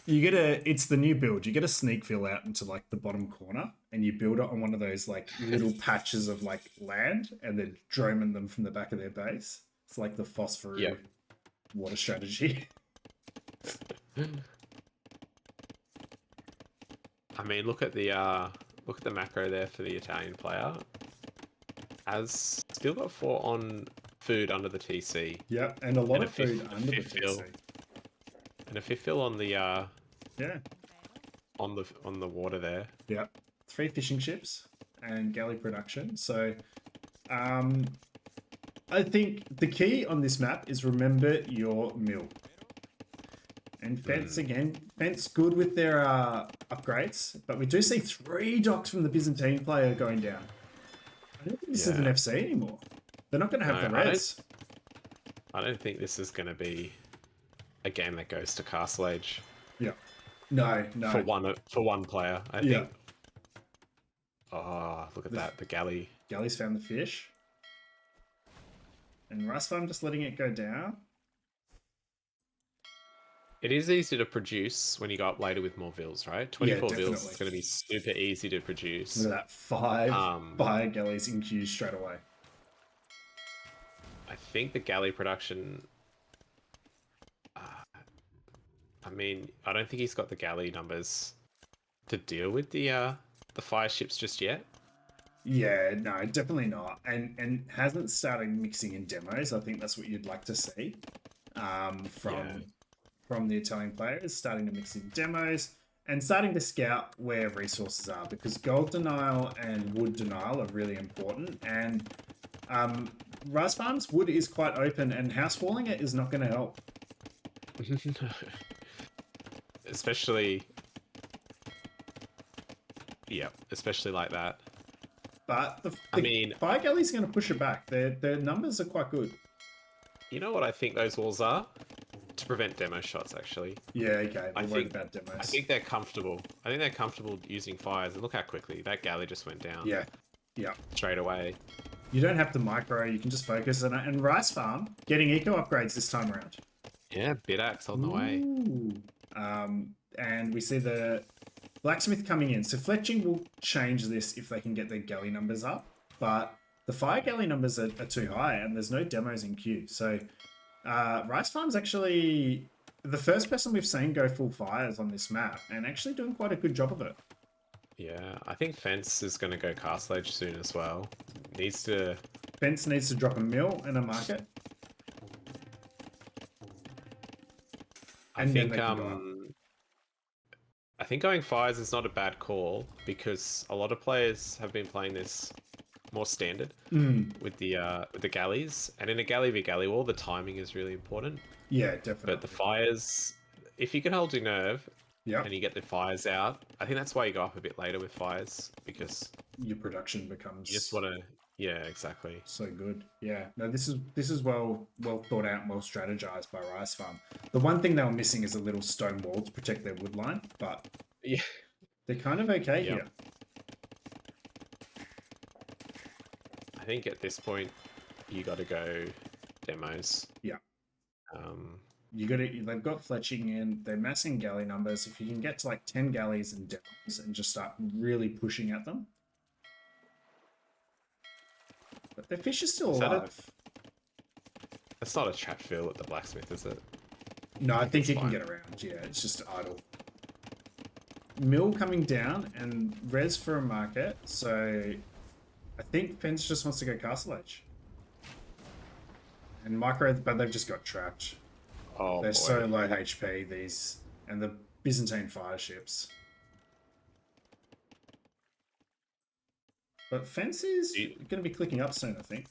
It's the new build. You get a sneak veal out into like the bottom corner and you build it on one of those like little patches of like land and then Droman them from the back of their base. It's like the phosphor water strategy. I mean, look at the macro there for the Italian player. Has still got 4 on food under the TC. Yep, and a lot And of a fifth- food a under the fifth veal. TC. And a 5th fill on the Yeah, on the water there. yep. 3 fishing ships and galley production. So, I think the key on this map is remember your mill. And Fence again, Fence good with their upgrades, but we do see 3 docks from the Byzantine player going down. I don't think this is an Yeah. FC anymore. They're not going to have No, the I don't- res. I don't think this is going to be a game that goes to Castle Age Yeah. No. for one player. I Yeah. think. Oh, look at that! The galley. Galley's found the fish. And Rice Farm just letting it go down. It is easy to produce when you go up later with more veals, right? 24 veals definitely. is going to be super easy to produce. Look at that. 5 Um, fire galleys in queue straight away. I think the galley production. I mean, I don't think he's got the galley numbers to deal with the fire ships just yet. Yeah, no, definitely not. And hasn't started mixing in demos. I think that's what you'd like to see from the Italian players, starting to mix in demos and starting to scout where resources are, because gold denial and wood denial are really important. And Rice Farms wood is quite open, and house walling it is not going to help. especially like that. But I mean, fire galley's going to push it back. Their numbers are quite good. You know what I think those walls are? To prevent demo shots, actually. Yeah, okay. I We're worried think- about demos. I think they're comfortable. I think they're comfortable using fires. And look how quickly that galley just went down. Yeah. Straight away. You don't have to micro. You can just focus on it. And Rice Farm getting eco upgrades this time around. Yeah, Bidax on the way. Ooh. And we see the blacksmith coming in. So fletching will change this if they can get their galley numbers up. But the fire galley numbers are too high, and there's no demos in queue. So Rice Farm's actually the first person we've seen go full fires on this map, and actually doing quite a good job of it. Yeah, I think Fence is going to go Castle Age soon as well. Needs to. Fence needs to drop a mill and a market. I And then think they can go up. I think going fires is not a bad call because a lot of players have been playing this more standard with the galleys, and in a galley v galley wall, the timing is really important. Yeah, But the definitely. fires, if you can hold your nerve Yep. and you get the fires out, I think that's why you go up a bit later with fires because Your production becomes you just want to. Yeah, exactly. so good. Yeah. No, this is well thought out and well strategized by Rice Farm. The one thing they were missing is a little stone wall to protect their wood line, but Yeah. they're kind of okay Yep. here. I think at this point you got to go demos. Yeah. Um, They've got fletching in, they're massing galley numbers. If you can get to like 10 galleys and demos and just start really pushing at them. But their fish is still Is that a- alive. that's not a trap fill at the blacksmith, is it? No, I think it's you can fine. get around. Yeah, it's just idle. Mill coming down and res for a market. So I think Fence just wants to go Castle Age. And Micro, but they've just got trapped. Oh, They're boy. so low HP, these, and the Byzantine fire ships. But Fence is going to be clicking up soon, I think.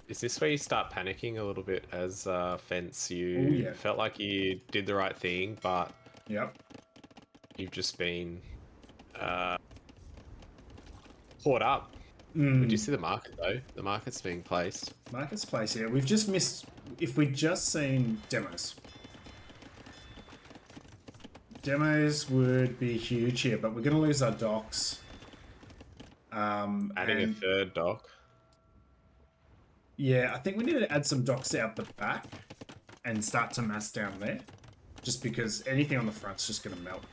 Is this where you start panicking a little bit as Fence? You Ooh, yeah. felt like you did the right thing, but Yep. you've just been caught up. Mm. Did you see the market though? The market's being placed. Market's place here. We've just missed. If we'd just seen demos. Demos would be huge here, but we're going to lose our docks. Adding a And third dock. yeah, I think we need to add some docks out the back and start to mass down there. Just because anything on the front's just going to melt.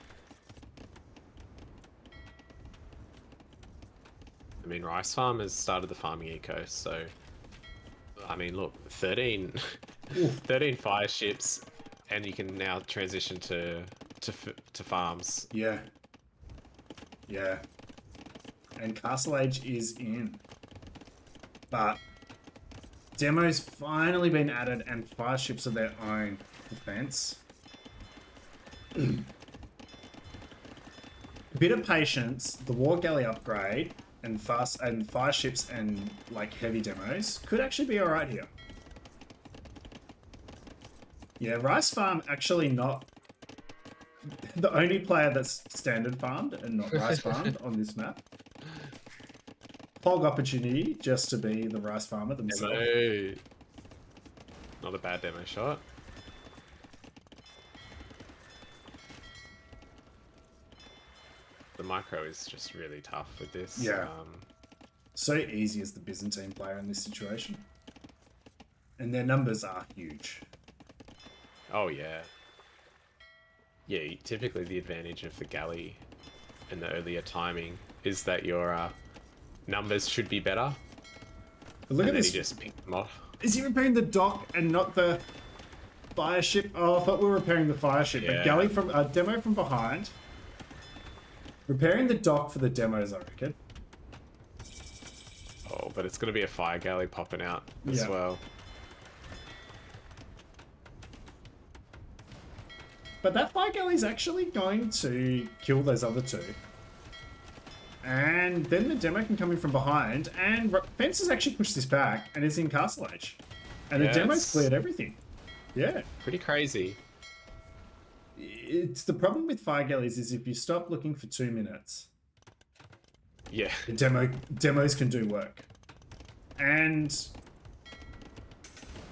I mean, Rice Farm has started the farming eco, so I mean, look, 13, 13 fire ships, and you can now transition to farms. Yeah. Yeah. And Castle Age is in. But Demo's finally been added and fire ships are their own defense. A bit of patience, the War Galley upgrade, and fire ships and like heavy demos could actually be alright here. Yeah, Rice Farm actually not the only player that's standard farmed and not rice farmed on this map. Pog opportunity just to be the rice farmer themselves. Demo. Not a bad demo shot. The micro is just really tough with this. Yeah. So easy as the Byzantine player in this situation. And their numbers are huge. Oh yeah. Yeah, typically the advantage of the galley and the earlier timing is that your numbers should be better. But look And at then this. you just pick them off. Is he repairing the dock and not the fire ship? Oh, I thought we were repairing the fire ship. Yeah. But galley from demo from behind. Repairing the dock for the demos, I reckon. Oh, but it's going to be a fire galley popping out as Yeah. well. But that fire galley's actually going to kill those other two. And then the demo can come in from behind, and Fence has actually pushed this back and is in Castle Age. And Yeah, the demo's it's- cleared everything. Yeah. Pretty crazy. It's the problem with fire galleys is if you stop looking for 2 minutes, Yeah. the demos can do work. And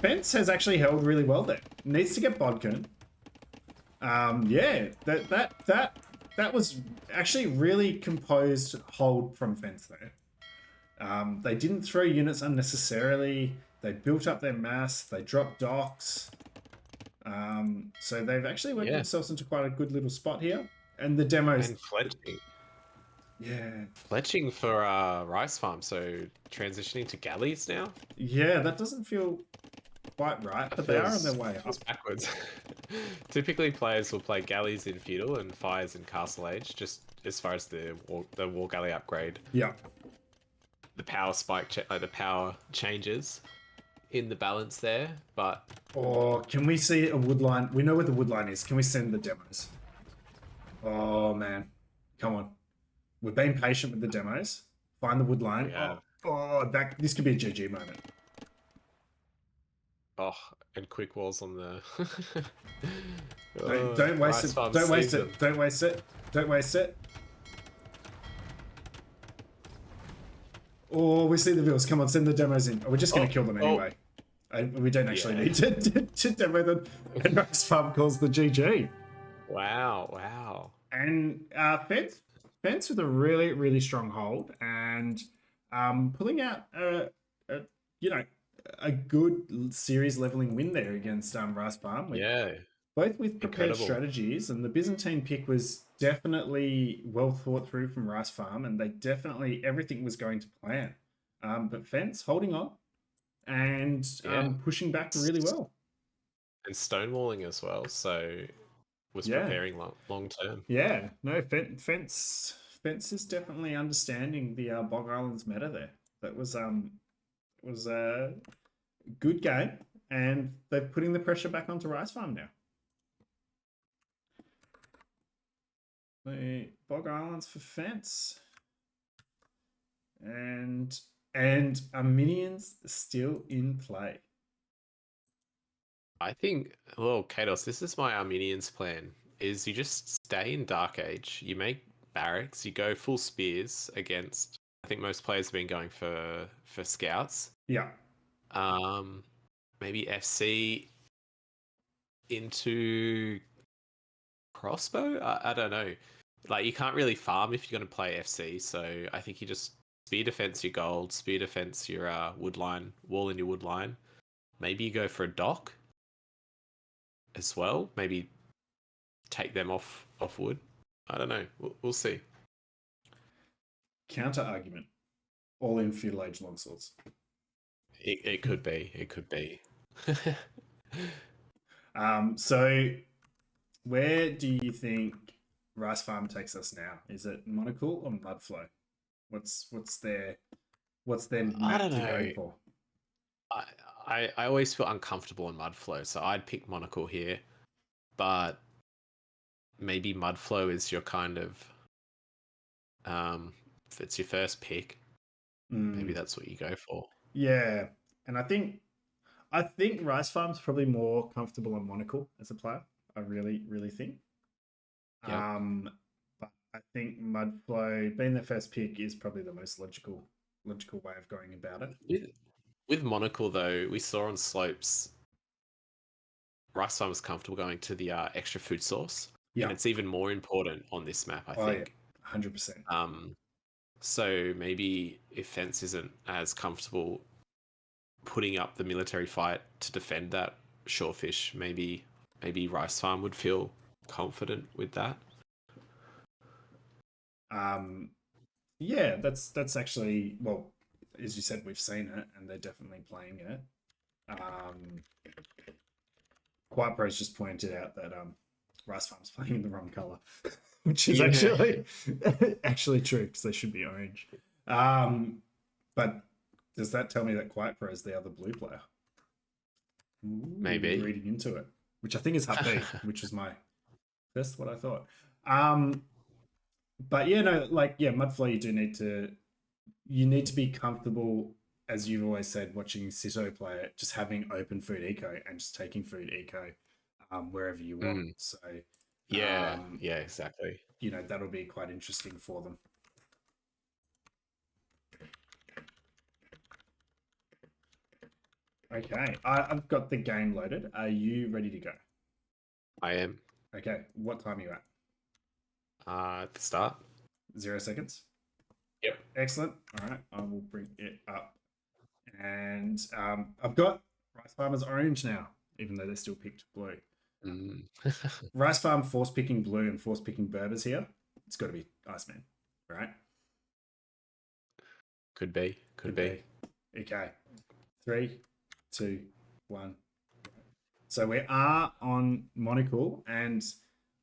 Fence has actually held really well there. Needs to get Bodkin. Yeah, that was actually really composed hold from Fence there. They didn't throw units unnecessarily. They built up their mass. They dropped docks. So they've actually worked Yeah. themselves into quite a good little spot here. And the demos, And fletching. yeah, Fletching for Rice Farm, so transitioning to galleys now? yeah, that doesn't feel quite right, but they are on their way up. Feels backwards. Typically, players will play galleys in feudal and fires in Castle Age. Just as far as the war galley upgrade, Yeah, the power spike, like the power changes in the balance there, but Or can we see a woodline? We know where the woodline is. Can we send the demos? Oh man, come on. We've been patient with the demos. Find the woodline. Yeah. This could be a GG moment. oh, and quick walls on the. Don't waste Rice it. Farm Don't waste season. it. Don't waste it. Don't waste it. Oh, we see the vills. Come on, send the demos in. Oh, we're just going to kill them anyway. We don't actually need to demo them. And Rice Farm calls the GG. Wow. And Fence with a really, really strong hold and pulling out a good series leveling win there against Rice Farm. Yeah. Both with prepared Incredible. strategies, and the Byzantine pick was definitely well thought through from Rice Farm, and everything was going to plan. But Fence holding on and pushing back really well. And stonewalling as well, so was preparing long term. Yeah, no, Fence is definitely understanding the Bog Islands meta there. That was a good game, and they're putting the pressure back onto Rice Farm now. The Bog Islands for Fence. And are minions still in play? I think, well, Kados, this is my Armenians plan, is you just stay in Dark Age, you make barracks, you go full spears against, I think most players have been going for scouts. Yeah. Maybe FC into crossbow? I don't know. Like, you can't really farm if you're going to play FC, so I think you just spear defense your gold, spear defense your woodline, wall in your woodline. Maybe you go for a dock as well. Maybe take them off wood. I don't know. We'll see. Counter argument. All in feudal age longswords. It could be. It could be. So where do you think Rice Farm takes us now? Is it Monocle or Mudflow? What's their map to go for? I always feel uncomfortable in Mudflow, so I'd pick Monocle here. But maybe Mudflow is your kind of if it's your first pick, maybe that's what you go for. Yeah. And I think Rice Farm's probably more comfortable on Monocle as a player. I really, really think. Yep. But I think Mudflow being the first pick is probably the most logical way of going about it. With Monocle though, we saw on slopes Rice Farm was comfortable going to the extra food source. Yeah. And it's even more important on this map, I think. Yeah. 100%. So maybe if Fence isn't as comfortable putting up the military fight to defend that shorefish, maybe Rice Farm would feel confident with that. Yeah, that's actually, well, as you said, we've seen it and they're definitely playing it. Quiet Pro's just pointed out that Rice Farm's playing in the wrong color, which is actually true because they should be orange. But does that tell me that Quiet Pro is the other blue player? Ooh, maybe reading into it, which I think is Hut B, which was that's what I thought. But yeah, no, like Mudflow, you need to be comfortable, as you've always said, watching Sito play it, just having open food eco and just taking food eco wherever you want. So yeah, exactly. That'll be quite interesting for them. Okay, I've got the game loaded. Are you ready to go? I am. Okay, what time are you at? At the start. 0 seconds. Yep. Excellent. All right, I will bring it up. And I've got Rice Farmers orange now, even though they're still picked blue. Rice Farm force picking blue and force picking Berbers here. It's got to be Iceman, right? Could be. Okay. 3, 2, 1. So we are on Monocle, and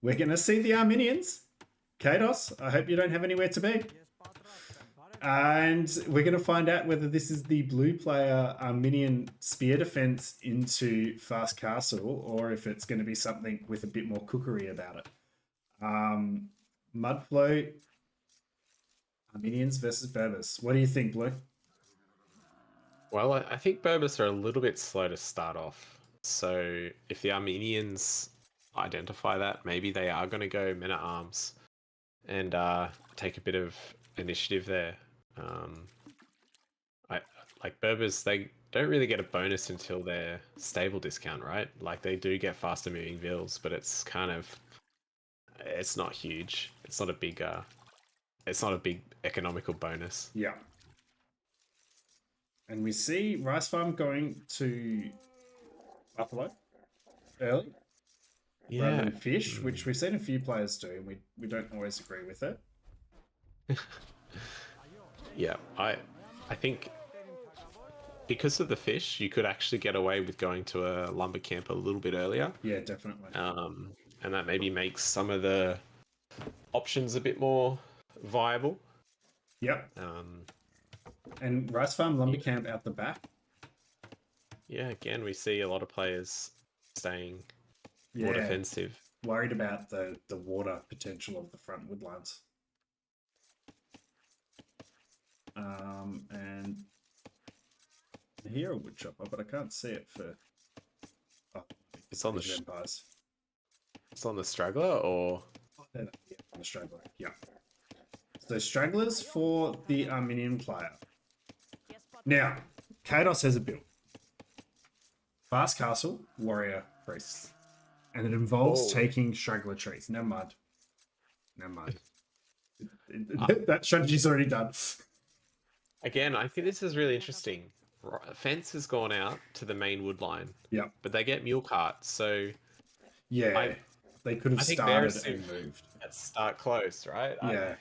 we're going to see the Armenians. Kados, I hope you don't have anywhere to be. And we're going to find out whether this is the blue player minion spear defense into Fast Castle or if it's going to be something with a bit more cookery about it. Mudflow, minions versus Berbers. What do you think, Blue? Well, I think Berbers are a little bit slow to start off. So if the Armenians identify that, maybe they are going to go men at arms and take a bit of initiative there. Like Berbers, they don't really get a bonus until their stable discount, right? Like they do get faster moving vills, but it's kind of, it's not huge. It's not a big economical bonus. Yeah. And we see Rice Farm going to Buffalo early rather than Fish, which we've seen a few players do, and we don't always agree with it. Yeah, I think because of the Fish, you could actually get away with going to a lumber camp a little bit earlier. Yeah, definitely. And that maybe makes some of the options a bit more viable. Yep. And Rice Farm lumber camp out the back. Yeah, again, we see a lot of players staying more defensive. Worried about the water potential of the front woodlands. And here a wood chopper, but I can't see it for. Oh, it's on the Empires. It's on the straggler, or on the straggler. Yeah. So stragglers for the Armenian player. Now, Kados has a build. Fast Castle, Warrior, Priests. And it involves taking straggler trees. No mud. That strategy's already done. Again, I think this is really interesting. Fence has gone out to the main wood line. Yeah. But they get mule cart, so yeah, they could have started and moved. Let's start close, right? Yeah.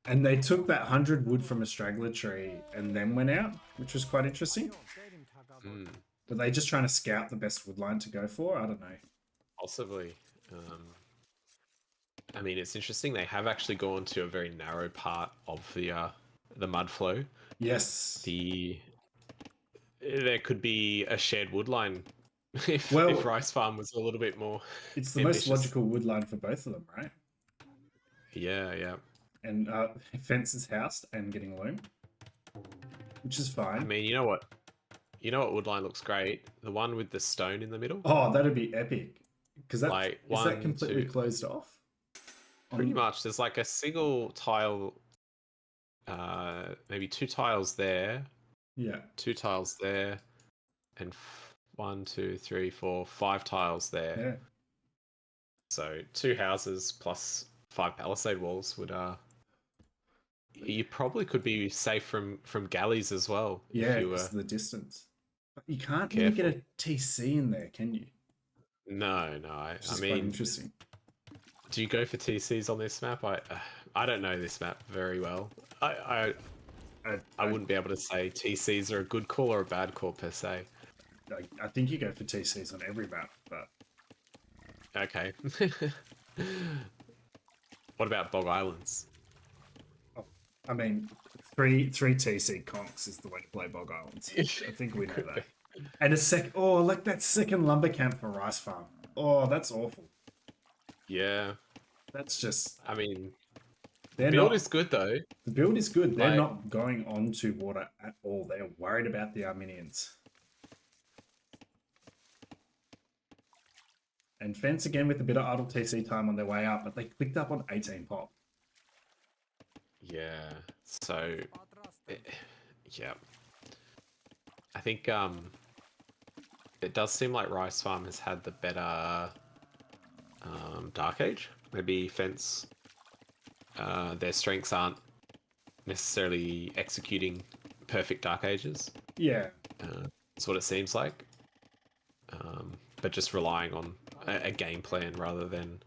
And they took that 100 wood from a straggler tree and then went out, which was quite interesting. Were they just trying to scout the best wood line to go for? I don't know. Possibly. I mean, it's interesting. They have actually gone to a very narrow part of the mud flow. Yes. There could be a shared wood line if Rice Farm was a little bit more. It's the most logical wood line for both of them, right? Yeah. And Fence's house and getting loom, which is fine. I mean, you know what woodline looks great? The one with the stone in the middle. Oh, that'd be epic. Because is that completely closed off? Pretty much. There's like a single tile, maybe 2 tiles there. Yeah. 2 tiles there, and 1, 2, 3, 4, 5 tiles there. Yeah. So 2 houses plus 5 palisade walls would you probably could be safe from galleys as well. Yeah, because the distance. But you can't really get a TC in there, can you? No. I mean, quite interesting. Do you go for TCs on this map? I don't know this map very well. I wouldn't be able to say TCs are a good call or a bad call per se. I think you go for TCs on every map, but okay. What about Bog Islands? Oh, I mean, three TC conks is the way to play Bog Islands. I think we know that. And that second lumber camp for Rice Farm. Oh, that's awful. Yeah. That's just. I mean, the build is good though. The build is good. They're not going onto water at all. They're worried about the Armenians. And Fence again with a bit of idle TC time on their way up, but they clicked up on 18 pop. Yeah. So, yeah. I think it does seem like Rice Farm has had the better Dark Age. Maybe Fence, their strengths aren't necessarily executing perfect Dark Ages. Yeah. That's what it seems like. But just relying on a game plan rather than,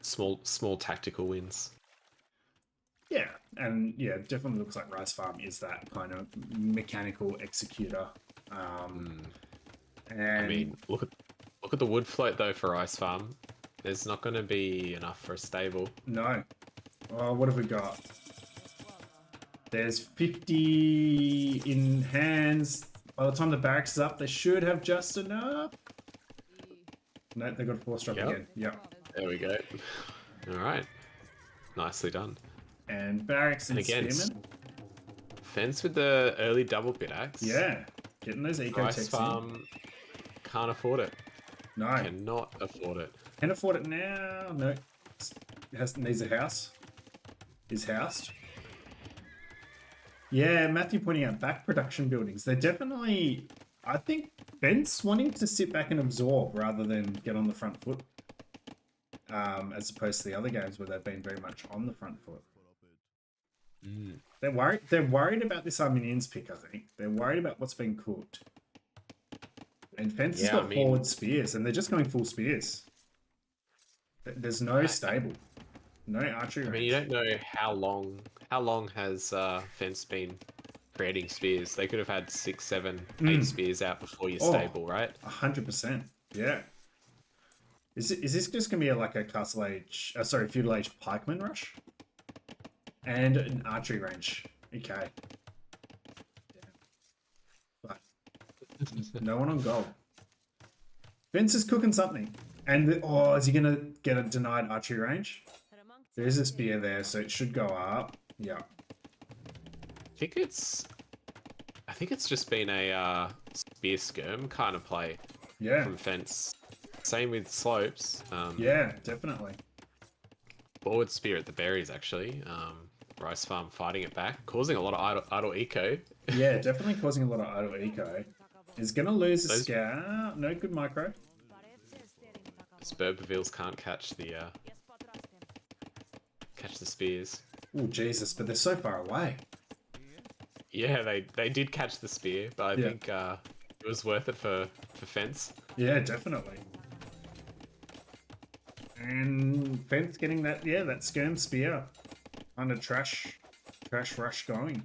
small tactical wins. Yeah, and yeah, it definitely looks like Rice Farm is that kind of mechanical executor. And I mean, look at the wood float though for Rice Farm. there's not going to be enough for a stable. No. Oh, what have we got? There's 50 in hands. By the time the barracks is up, they should have just enough. No, they got a force drop Yep. again. Yep. There we go. All right. Nicely done. And barracks and again, spearmen. Fence with the early double bit axe. Yeah. Getting those eco Rice techs in. Farm can't afford it. No. Cannot afford it. Can afford it now. No. It needs a house. Is housed. Yeah, Matthew pointing out back production buildings. They're definitely, I think, Fence wanting to sit back and absorb rather than get on the front foot. As opposed to the other games where they've been very much on the front foot. Mm. They're worried. They're worried about this Armenians pick. I think they're worried about what's being cooked. And Fence has got forward spears, and they're just going full spears. There's no stable, no archery. I mean, you don't know how long has Fence been creating spears. They could have had 6, 7, 8 spears out before your stable, right? 100%. Yeah. Is this just gonna be like a Castle Age? Feudal Age pikeman rush, and an archery range. Okay. But no one on gold. Vince is cooking something. And is he gonna get a denied archery range? There is a spear there, so it should go up. Yeah. I think it's just been a spear skirm kind of play from Fence. Same with slopes. Yeah, definitely. Forward spear at the berries actually. Rice Farm fighting it back, causing a lot of idle eco. Yeah, definitely causing a lot of idle eco. Is gonna lose a scout. No good micro. Sperbervilles can't catch the spears. Oh Jesus, but they're so far away. Yeah, they did catch the spear, but I think it was worth it for Fence. Yeah, definitely. And Fence getting that skirm spear. Kind of trash rush going.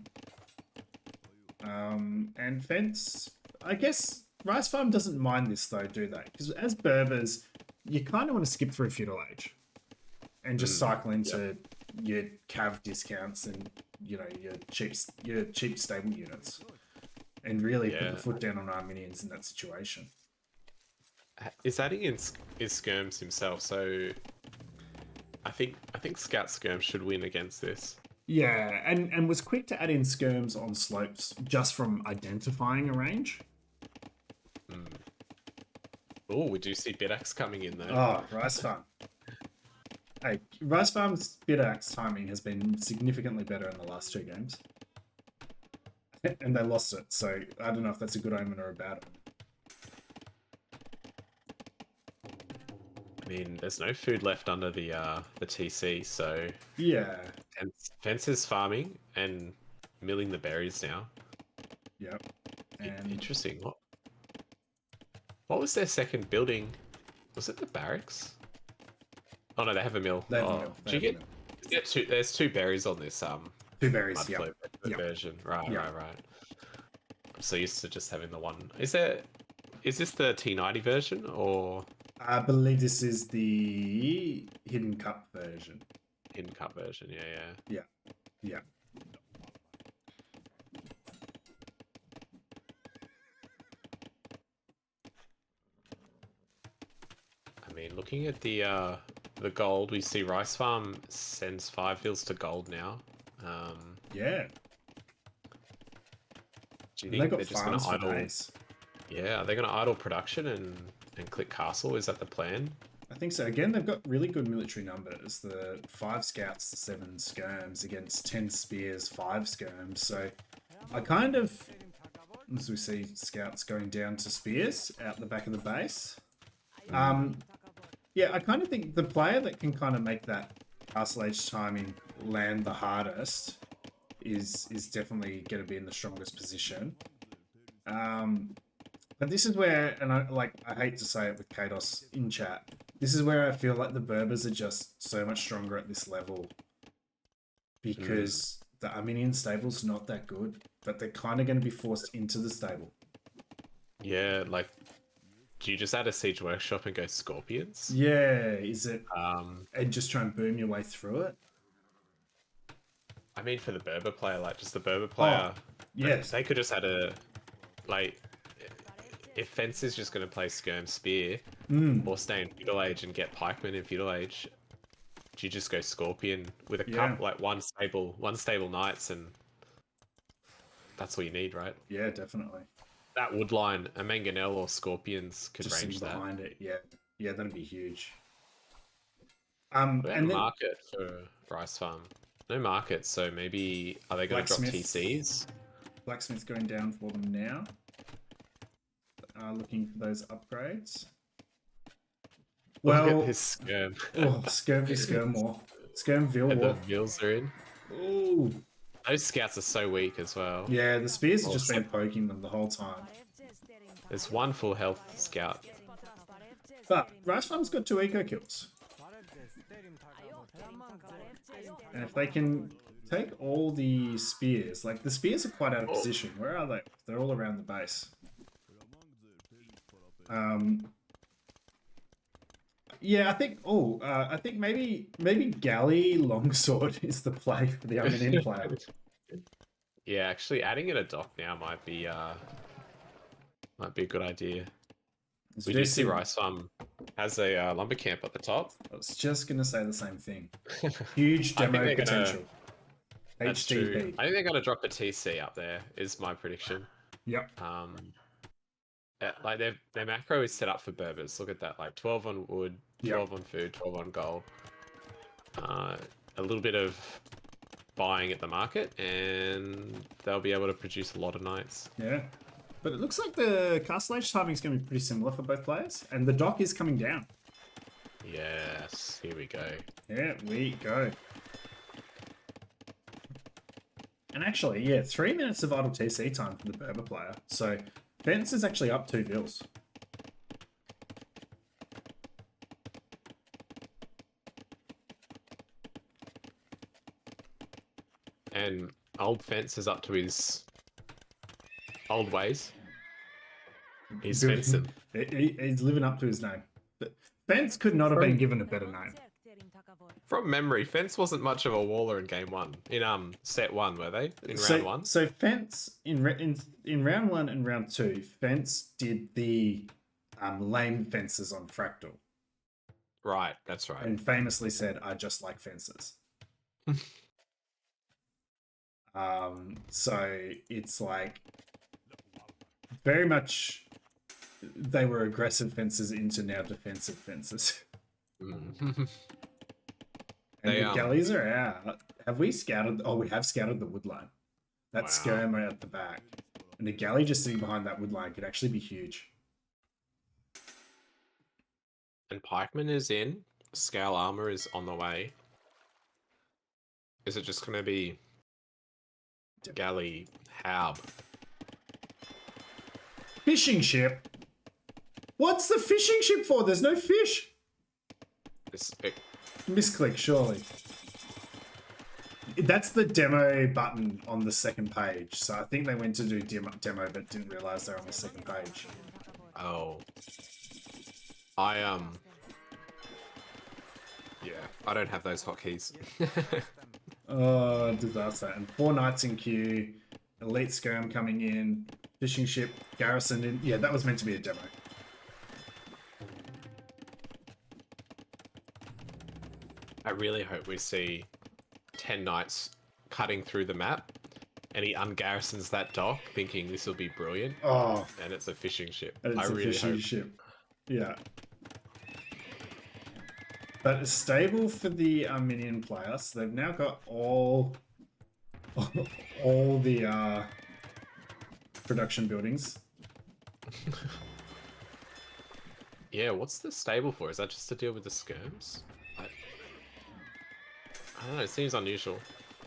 And Fence, I guess Rice Farm doesn't mind this though, do they? Because as Berbers, you kind of want to skip through Feudal Age and just cycle into your cav discounts and your cheap stable units, and really put the foot down on Armenians in that situation. Is adding in is Skirms himself, so I think Scout Skirm should win against this. Yeah, and was quick to add in skirms on slopes just from identifying a range. Oh, we do see Bidax coming in though. Oh, Rice Farm. Hey, Rice Farm's Bidax timing has been significantly better in the last 2 games. And they lost it, so I don't know if that's a good omen or a bad omen. I mean, there's no food left under the TC, so yeah. Fence is farming and milling the berries now. Yep. And interesting. What was their second building? Was it the barracks? Oh no, they have a mill. They have a mill. Do you get there's 2 berries on this 2 berries, yeah. Version. Right. I'm so used to just having the one. Is this the T90 version or? I believe this is the Hidden Cup version. Hidden Cup version, yeah. I mean, looking at the gold, we see Rice Farm sends 5 fields to gold now. Yeah. Do you think they're just going to idle? Yeah, are they going to idle production and click castle? Is that the plan? I think so. Again, they've got really good military numbers. The 5 scouts to 7 skirms against 10 spears, 5 skirms. So I kind of, as we see scouts going down to spears out the back of the base. Yeah, I kind of think the player that can kind of make that Castle Age timing land the hardest is definitely going to be in the strongest position. But this is where, and I hate to say it with Kados in chat, this is where I feel like the Berbers are just so much stronger at this level because the Armenian stable's not that good, but they're kind of going to be forced into the stable. Yeah, like do you just add a siege workshop and go scorpions? Yeah, is it Um, and just try and boom your way through it? I mean, for the Berber player, like just the Berber player, Yes. they could just add a like. If Fence is just going to play Skirm Spear Mm, or stay in Feudal Age and get Pikeman in Feudal Age, do you just go Scorpion with a Yeah. couple, like one stable Knights, and that's all you need, right? yeah, definitely. That wood line, a Mangonel or Scorpions could Just range sitting that. behind it. Yeah, yeah, that'd be huge. We have a And then market for Rice Farm. No market, so maybe are they going to drop Blacksmith. TCs? Blacksmith's going down for them now. Looking for those upgrades. Look Well, at this Skirm. oh, Skirmore. Skirmville And the War. Mills are in. Ooh. Those scouts are so weak as well. Yeah, the spears have Oh, just been poking them the whole time. There's one full health scout. But Rice Farm's got 2 eco kills. And if they can take all the spears, like the spears are quite out of position. Where are they? They're all around the base. Yeah, I think. Oh, I think maybe Galley Longsword is the play for the Armenian player. Yeah, actually, adding in a dock now might be a good idea. We do see Rice Farm has a lumber camp at the top. I was just gonna say the same thing. Huge I think demo they're gonna- potential. That's true. HDP. I think they're gonna drop a TC up there. Is my prediction. Yep. Like their macro is set up for Berbers. Look at that, like 12 on wood, 12 on food, 12 on gold. A little bit of buying at the market, and they'll be able to produce a lot of knights. Yeah. But it looks like the Castle Age timing is going to be pretty similar for both players, and the dock is coming down. Yes, here we go. Here we go. And actually, yeah, 3 minutes of idle TC time for the Berber player. So Fence is actually up 2 vills. And old Fence is up to his old ways. He's fencing. He's living up to his name. But Fence could not have been given a better name. From memory, Fence wasn't much of a waller in game one. In set one, were they? In round one? So Fence in round 1 and round 2, Fence did the lame fences on Fractal, Right, that's right. and famously said, "I just like fences." So it's like very much they were aggressive fences into now defensive fences. Mm. And They, the galleys are out. Have we scouted? Oh, we have scouted the wood line. That Wow. skirm at the back. And a galley just sitting behind that wood line could actually be huge. And Pikeman is in. Scale armor is on the way. Is it just going to be Galley Haub? Fishing ship? What's the fishing ship for? There's no fish. Misclick, surely. That's the demo button on the second page. So I think they went to do demo but didn't realize they're on the second page. Oh. Yeah, I don't have those hotkeys. Oh, disaster. And 4 knights in queue. Elite skirm coming in. Fishing ship garrisoned in. Yeah, that was meant to be a demo. I really hope we see 10 knights cutting through the map, and he ungarrisons that dock, thinking this will be brilliant, Oh, and it's a fishing ship. and I it's a really fishing hope. ship. Yeah. But it's stable for the Armenian player, so they've now got all the production buildings. Yeah, what's the stable for? Is that just to deal with the skirms? I don't know. It seems unusual.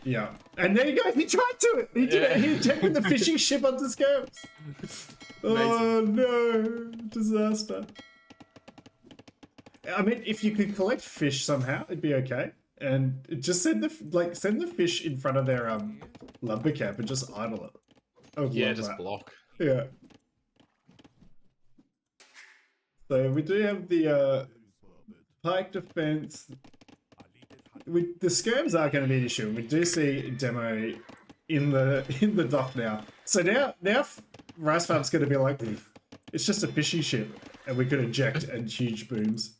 Yeah. And there you go. He tried to. He did it. He checked with the fishing ship onto skirms. Oh no! Disaster. I mean, if you could collect fish somehow, it'd be okay. And just send the fish in front of their lumber camp and just idle it. I would Yeah, love just that. block. Yeah. So we do have the pike defense. The skirms are going to be an issue, and we do see demo in the dock now. So now Rice Farm's going to be like, it's just a fishing ship, and we could eject and huge booms.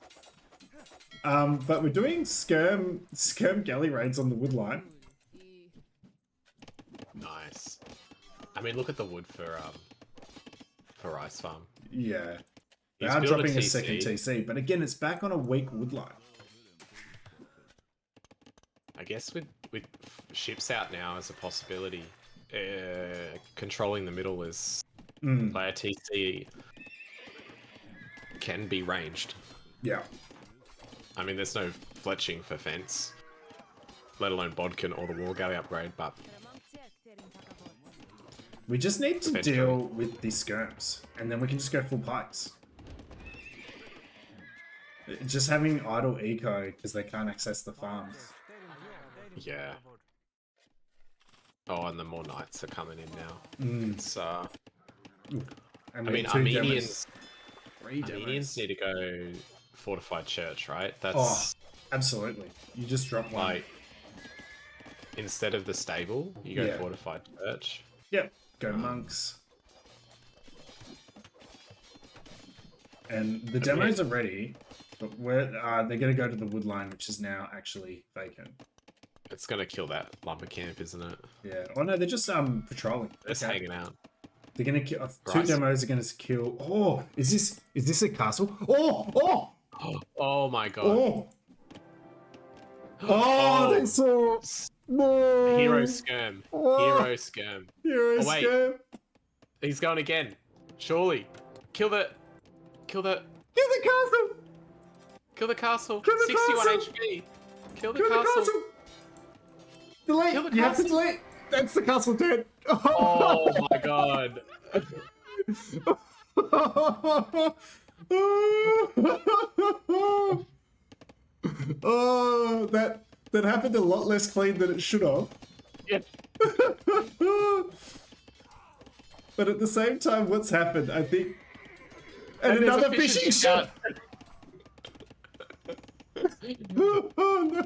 But we're doing skirm galley raids on the wood line. Nice. I mean, look at the wood for Rice Farm. Yeah. They He's are built a dropping a TC. second TC, but again, it's back on a weak wood line. I guess with ships out now as a possibility, controlling the middle is by a TC can be ranged. Yeah. I mean, there's no fletching for fence, let alone bodkin or the war galley upgrade, but We just need to Fence deal with these skirms, and then we can just go full pikes. Just having idle eco because they can't access the farms. yeah. Oh, and the more knights are coming in now. Mm. It's And I we mean, have two Armenians. demos. Three Armenians demos. need to go fortified church, right? That's Oh, absolutely. You just drop one. like instead of the stable, you go Yeah. fortified church. Yep. Go monks. And the demos are ready, but they're going to go to the wood line, which is now actually vacant. It's gonna kill that lumber camp, isn't it? Yeah. Oh no, they're just patrolling. Just Okay. hanging out. They're gonna kill. Two Right. demos are gonna kill. Oh, is this a castle? Oh, Oh my god. oh, oh! They saw. No. Hero skirm. Oh. Hero skirm. Hero Oh, wait. scam. He's going again. Surely. Kill the Kill the castle. Kill the castle. Kill the 61 castle. HP. Kill the Kill castle. the castle. Delay. Kill the You have to castle. delay. That's the castle dead. Oh my god. Oh, that happened a lot less clean than it should have. Yeah. But at the same time, what's happened? I think, and there's a another fishing ship. Oh, no.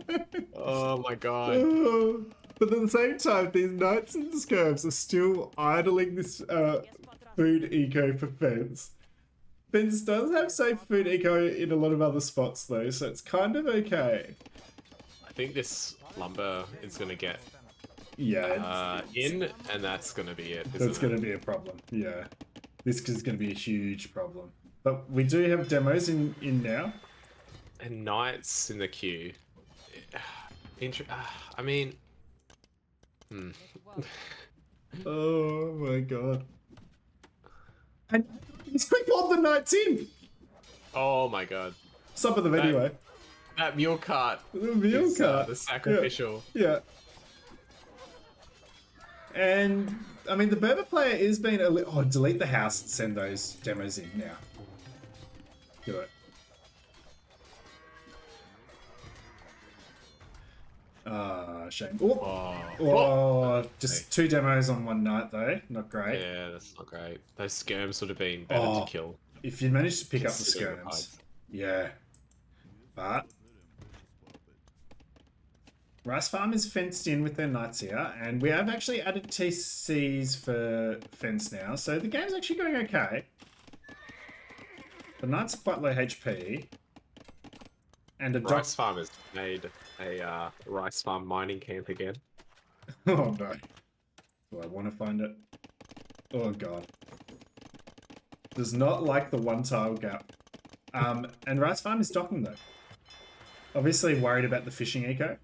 Oh my god. Oh. But at the same time, these knights and skirms are still idling this food eco for Fence. Fence does have safe food eco in a lot of other spots though, so it's kind of okay. I think this lumber is gonna get Yeah, in, and that's gonna be it. that's going to be a problem. Yeah, this is going to be a huge problem. But we do have demos in now. And knights in the queue. I mean, Oh my god! And he's quick pulled the knights in. oh my god. Some of them anyway. That mule cart. The mule is, cart. the sacrificial. Yeah. And I mean, the Berber player is being a little. Oh, delete the house and send those demos in now. Do it. Shame. Oh, Oh. just two demos on one night though. Not great. Yeah, that's not great. Those skirms would have been better Oh. to kill. If you manage to pick up the Considering the skirms, hides. yeah. But Rice Farm is fenced in with their knights here, and we have actually added TCs for fence now, so the game's actually going okay. The knights are quite low HP. And a drop. Rice Farm has made a rice farm mining camp again. Oh no. Do I want to find it? Oh god. Does not like the one tile gap. And Rice Farm is docking though. Obviously worried about the fishing eco.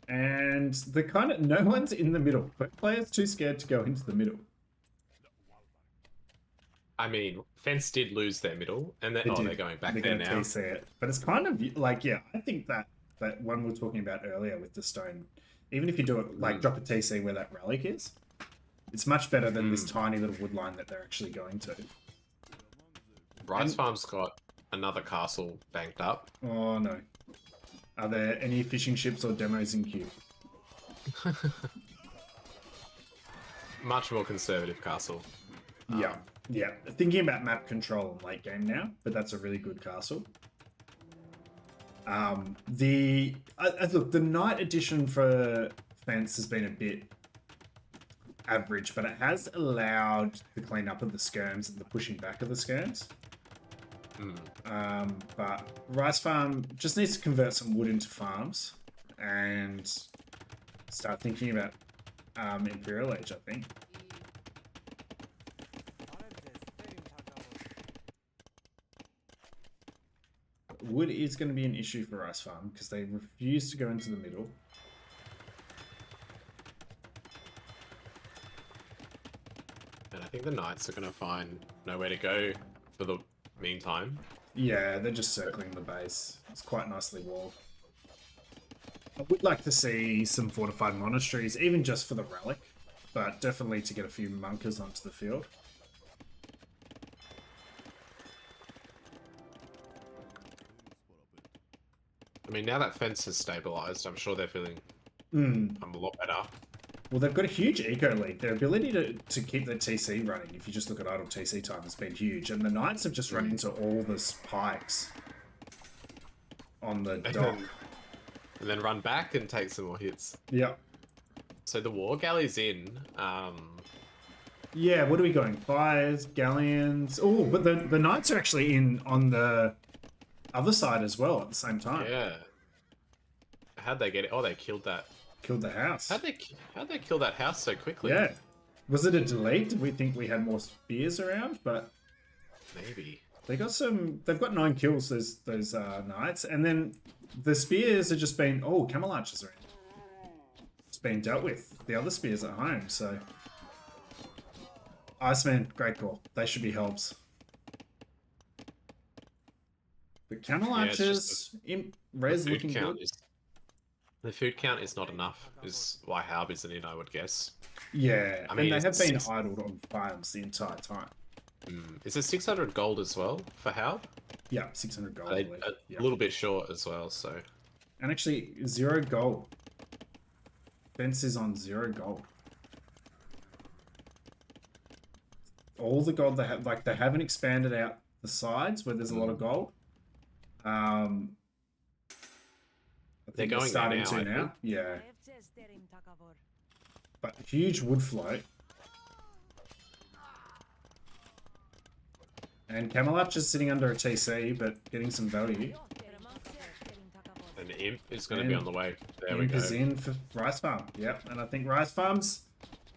And the kind of no one's in the middle, but players too scared to go into the middle. I mean, Fence did lose their middle, and They they're did. going back They're there gonna now. TC it. But it's kind of like, yeah, I think that one we were talking about earlier with the stone, even if you do it like drop a TC where that relic is, it's much better than this tiny little wood line that they're actually going to. Rice Farm's got another castle banked up. Oh no. Are there any fishing ships or demos in queue? Much more conservative castle. Yeah. Yeah. Thinking about map control in late game now, but that's a really good castle. Look, the night edition for Fence has been a bit average, but it has allowed the cleanup of the skirms and the pushing back of the skirms. But Rice Farm just needs to convert some wood into farms and start thinking about Imperial Age, I think. Wood is going to be an issue for Rice Farm because they refuse to go into the middle. And I think the Knights are going to find nowhere to go for the meantime. Yeah, they're just circling the base. It's quite nicely walled. I would like to see some fortified monasteries, even just for the relic, but definitely to get a few monkers onto the field. I mean, now that Fence has stabilized, I'm sure they're feeling a lot better. Well, they've got a huge eco lead. Their ability to keep their TC running, if you just look at idle TC time, has been huge. And the Knights have just run into all the spikes on the dock. And then run back and take some more hits. Yep. So the War Galley's in. Yeah, what are we going? Fires, galleons. Oh, but the Knights are actually in on the other side as well at the same time. Yeah. How'd they get it? Oh, they killed that. Killed the house. How'd they kill that house so quickly? Yeah. Was it a delete? Did we think we had more spears around? But maybe. They've got 9 kills, those Knights. And then the spears are just been... Oh, Camel Archers are in. It's been dealt with. The other spears at home, so... Iceman, great call. They should be helps. But Camel Archers, Res looking good. The food count is not enough, is why Haub isn't in, I would guess. Yeah, I mean, they have been 6... idled on farms the entire time. Is it 600 gold as well for Haub? Yeah, 600 gold. A little bit short as well, so... And actually, 0 gold. Fence is on 0 gold. All the gold they have, like, they haven't expanded out the sides where there's a lot of gold. They're going starting there now, Yeah. But huge wood float. And Camelot is sitting under a TC, but getting some value. And Imp is going to be on the way. There we Imp go. is in for Rice Farm. Yep, and I think Rice Farm's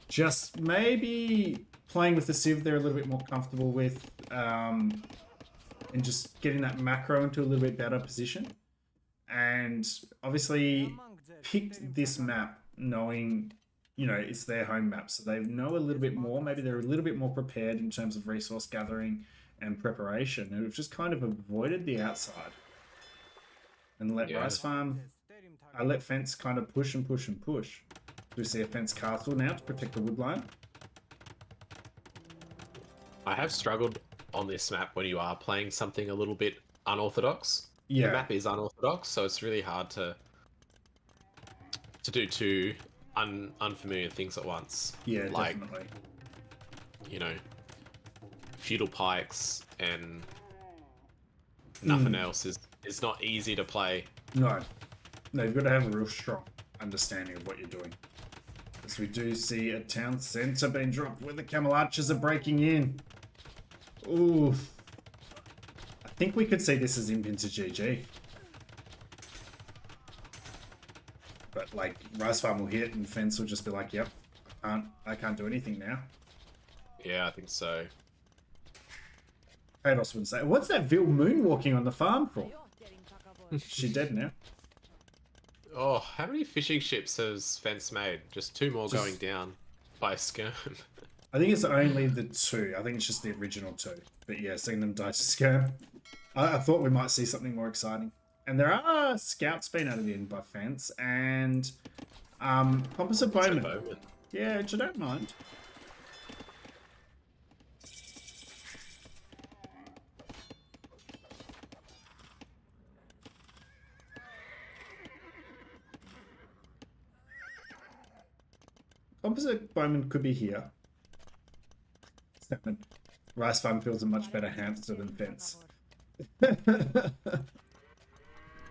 just maybe playing with the Civ they're a little bit more comfortable with. And just getting that macro into a little bit better position. And obviously picked this map knowing, you know, it's their home map. So they know a little bit more. Maybe they're a little bit more prepared in terms of resource gathering and preparation. And we've just kind of avoided the outside. And let Rice Farm... I let Fence kind of push and push and push. We see a Fence castle now to protect the woodline. I have struggled on this map when you are playing something a little bit unorthodox. Yeah. The map is unorthodox, so it's really hard to do two unfamiliar things at once. Yeah, like, definitely. You know, feudal pikes and nothing else is not easy to play. No. No, you've got to have a real strong understanding of what you're doing. As we do see a town centre being dropped where the Camel Archers are breaking in. Ooh. I think we could see this as Imp into GG. But like, Rice Farm will hit and Fence will just be like, yep, I can't do anything now. Yeah, I think so. Pados wouldn't say, what's that Vil moonwalking on the farm for? She dead now. Oh, how many fishing ships has Fence made? Just 2 more going down by Skirm. I think it's only the 2. I think it's just the original 2. But yeah, seeing them die to Skirm. I thought we might see something more exciting. And there are scouts being added in by Fence and Composite Bowman. Yeah, which I don't mind. Opposite Bowman could be here. Rice Farm feels a much better hamster than Fence.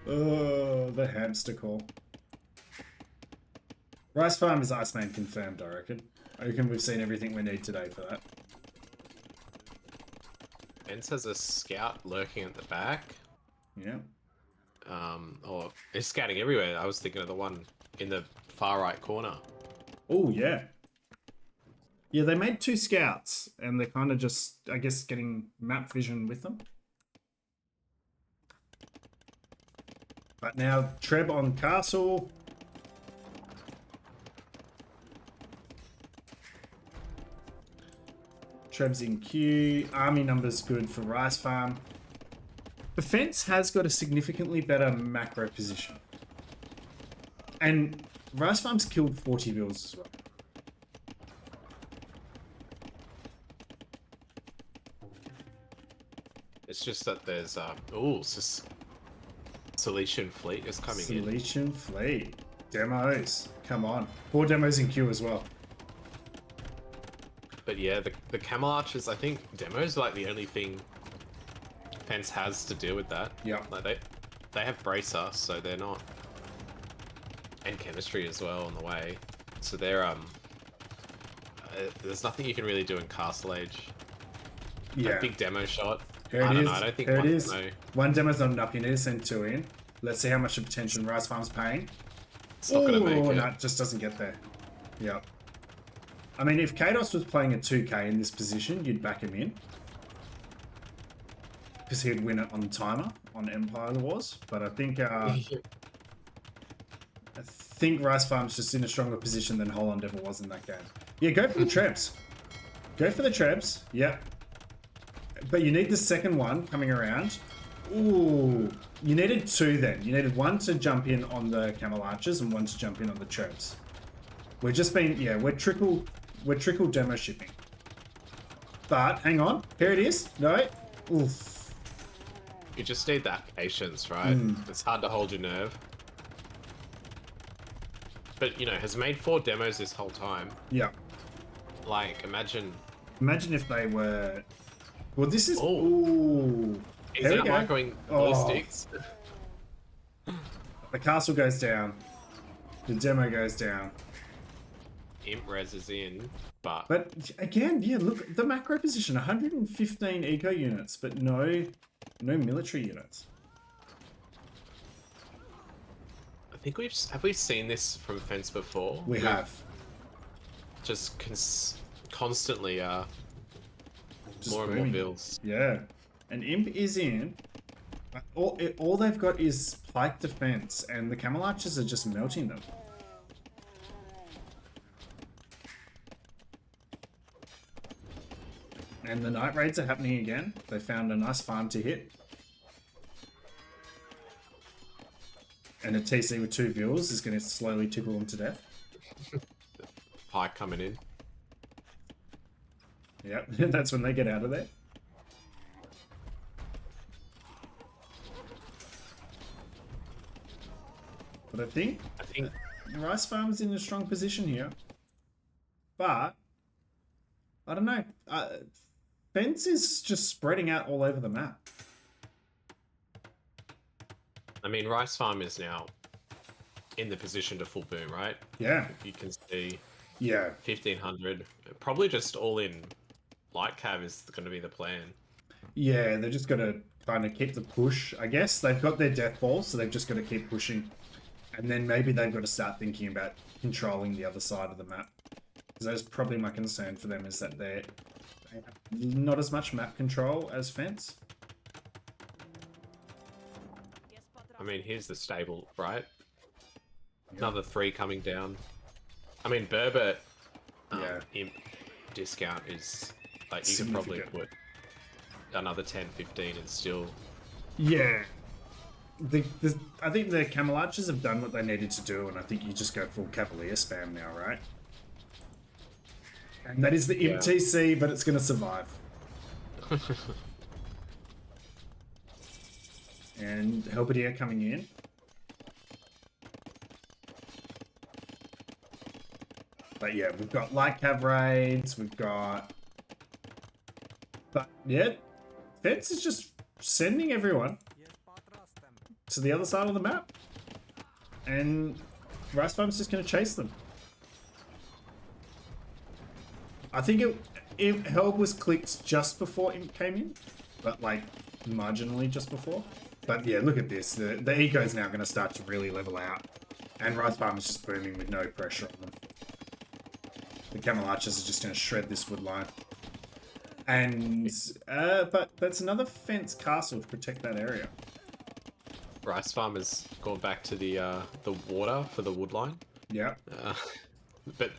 Oh, the hamster call. Rice Farm is Iceman confirmed, I reckon. I reckon we've seen everything we need today for that. Fence has a scout lurking at the back. Yeah. Or it's scouting everywhere. I was thinking of the one in the far right corner. Oh, yeah. Yeah, they made 2 scouts, and they're kind of just, I guess, getting map vision with them. But now, Treb on Castle. Treb's in queue. Army numbers good for Rice Farm. The Fence has got a significantly better macro position. And Rice Farm's killed 40 vills as well. It's just that there's Siletian Fleet is coming in. Siletian Fleet. Demos. Come on. 4 demos in queue as well. But yeah, the Camel Archers, I think demos are like the only thing Fence has to deal with that. Yeah. Like they have Bracer, so they're not, and Chemistry as well on the way. So they're there's nothing you can really do in Castle Age. Yeah. A big demo shot. Here it I don't is. know. I don't think Here one it is. demo. One demo's not enough. You need to send 2 in. Let's see how much attention Rice Farm's paying. It's not gonna make it. No, it just doesn't get there. Yeah. I mean, if Kados was playing a 2k in this position, you'd back him in. Because he'd win it on timer on Empire Wars. But I think Rice Farm's just in a stronger position than Holland ever was in that game. Yeah, go for the Trebs. Go for the Trebs. Yep. But you need the second one coming around. Ooh. You needed 2 then. You needed 1 to jump in on the Camel Archers and 1 to jump in on the Trebs. We're just being, yeah, we're trickle demo shipping. But, hang on. Here it is. No. Oof. You just need that patience, right? It's hard to hold your nerve. But, you know, has made 4 demos this whole time. Yeah. Like, imagine if they were... Well, this is... Oh. Ooh. He's There we out go. microing Oh. ballistics. The castle goes down. The demo goes down. Imp res is in, but But again, yeah, look, the macro position, 115 eco units, but no military units. I think have we seen this from Fence before? We have. Just constantly Just more and booming. more builds. Yeah. And Imp is in. All they've got is Pike Defense, and the Camel Archers are just melting them. And the night raids are happening again. They found a nice farm to hit. And a TC with 2 vills is going to slowly tickle them to death. Pike coming in. Yep, that's when they get out of there. But I think Rice Farm's in a strong position here. But, I don't know. Fence is just spreading out all over the map. I mean, Rice Farm is now in the position to full boom, right? Yeah, You can see yeah. 1500. Probably just all in light cav is going to be the plan. Yeah, they're just going to kind of keep the push, I guess. They've got their death balls, so they've just got to keep pushing. And then maybe they've got to start thinking about controlling the other side of the map. Because that's probably my concern for them, is that they have not as much map control as Fence. I mean, here's the stable, right? Another 3 coming down. I mean, Burbot Yeah. Imp discount is like you could probably put another 10, 15 and still. Yeah. I think the Camel Archers have done what they needed to do, and I think you just go full Cavalier spam now, right? And that is the Imp TC, but it's going to survive. And Helpedier coming in. But yeah, we've got light cav raids, we've got... But yeah, Fence is just sending everyone to the other side of the map. And Rice Farm's just going to chase them. I think Helg was clicked just before Imp came in, but like marginally just before. But yeah, look at this. The eco is now going to start to really level out. And Rice Farm is just booming with no pressure on them. The Camel Archers are just going to shred this wood line. And, but that's another fence castle to protect that area. Rice Farm has gone back to the water for the wood line. Yeah. But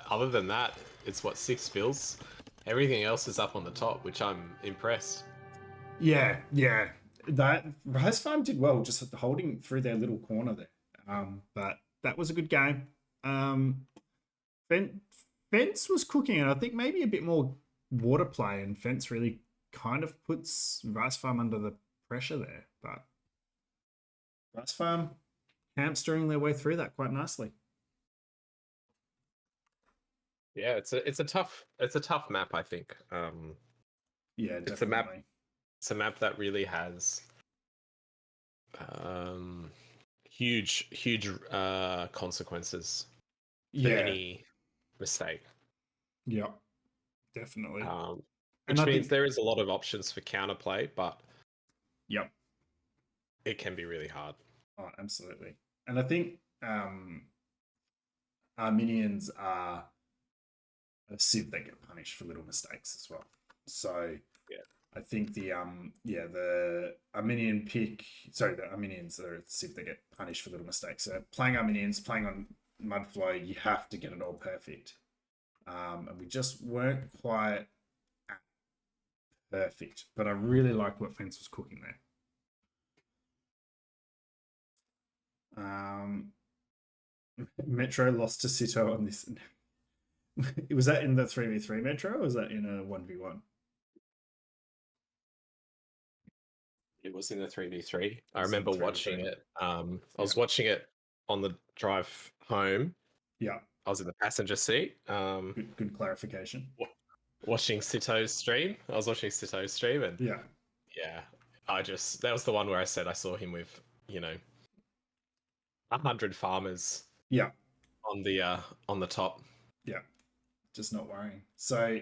other than that, it's what, 6 fills? Everything else is up on the top, which I'm impressed. Yeah, yeah. That Rice Farm did well, just holding through their little corner there. But that was a good game. Fence was cooking, and I think maybe a bit more water play, and Fence really kind of puts Rice Farm under the pressure there. But Rice Farm hamstering their way through that quite nicely. Yeah, it's a tough map, I think. Yeah, definitely. It's a map that really has huge consequences for any mistake. Yeah, definitely. Which means there is a lot of options for counterplay, but yep, it can be really hard. Oh, absolutely. And I think our minions are a sieve that get punished for little mistakes as well. So yeah, I think the Arminian pick, sorry, the Arminians are a sieve that get punished for little mistakes. So playing Arminians, playing on Mudflow, you have to get it all perfect. And we just weren't quite perfect, but I really like what Fence was cooking there. Metro lost to Sito on this. Was that in the 3v3 Metro, or was that in a 1v1? It was in the 3v3. I remember watching it. I was watching it on the drive home. Yeah. I was in the passenger seat. Good clarification. Watching Sito's stream. I was watching Sito's stream, and yeah, that was the one where I said I saw him with 100 farmers. Yeah. On the top. Yeah. Just not worrying. So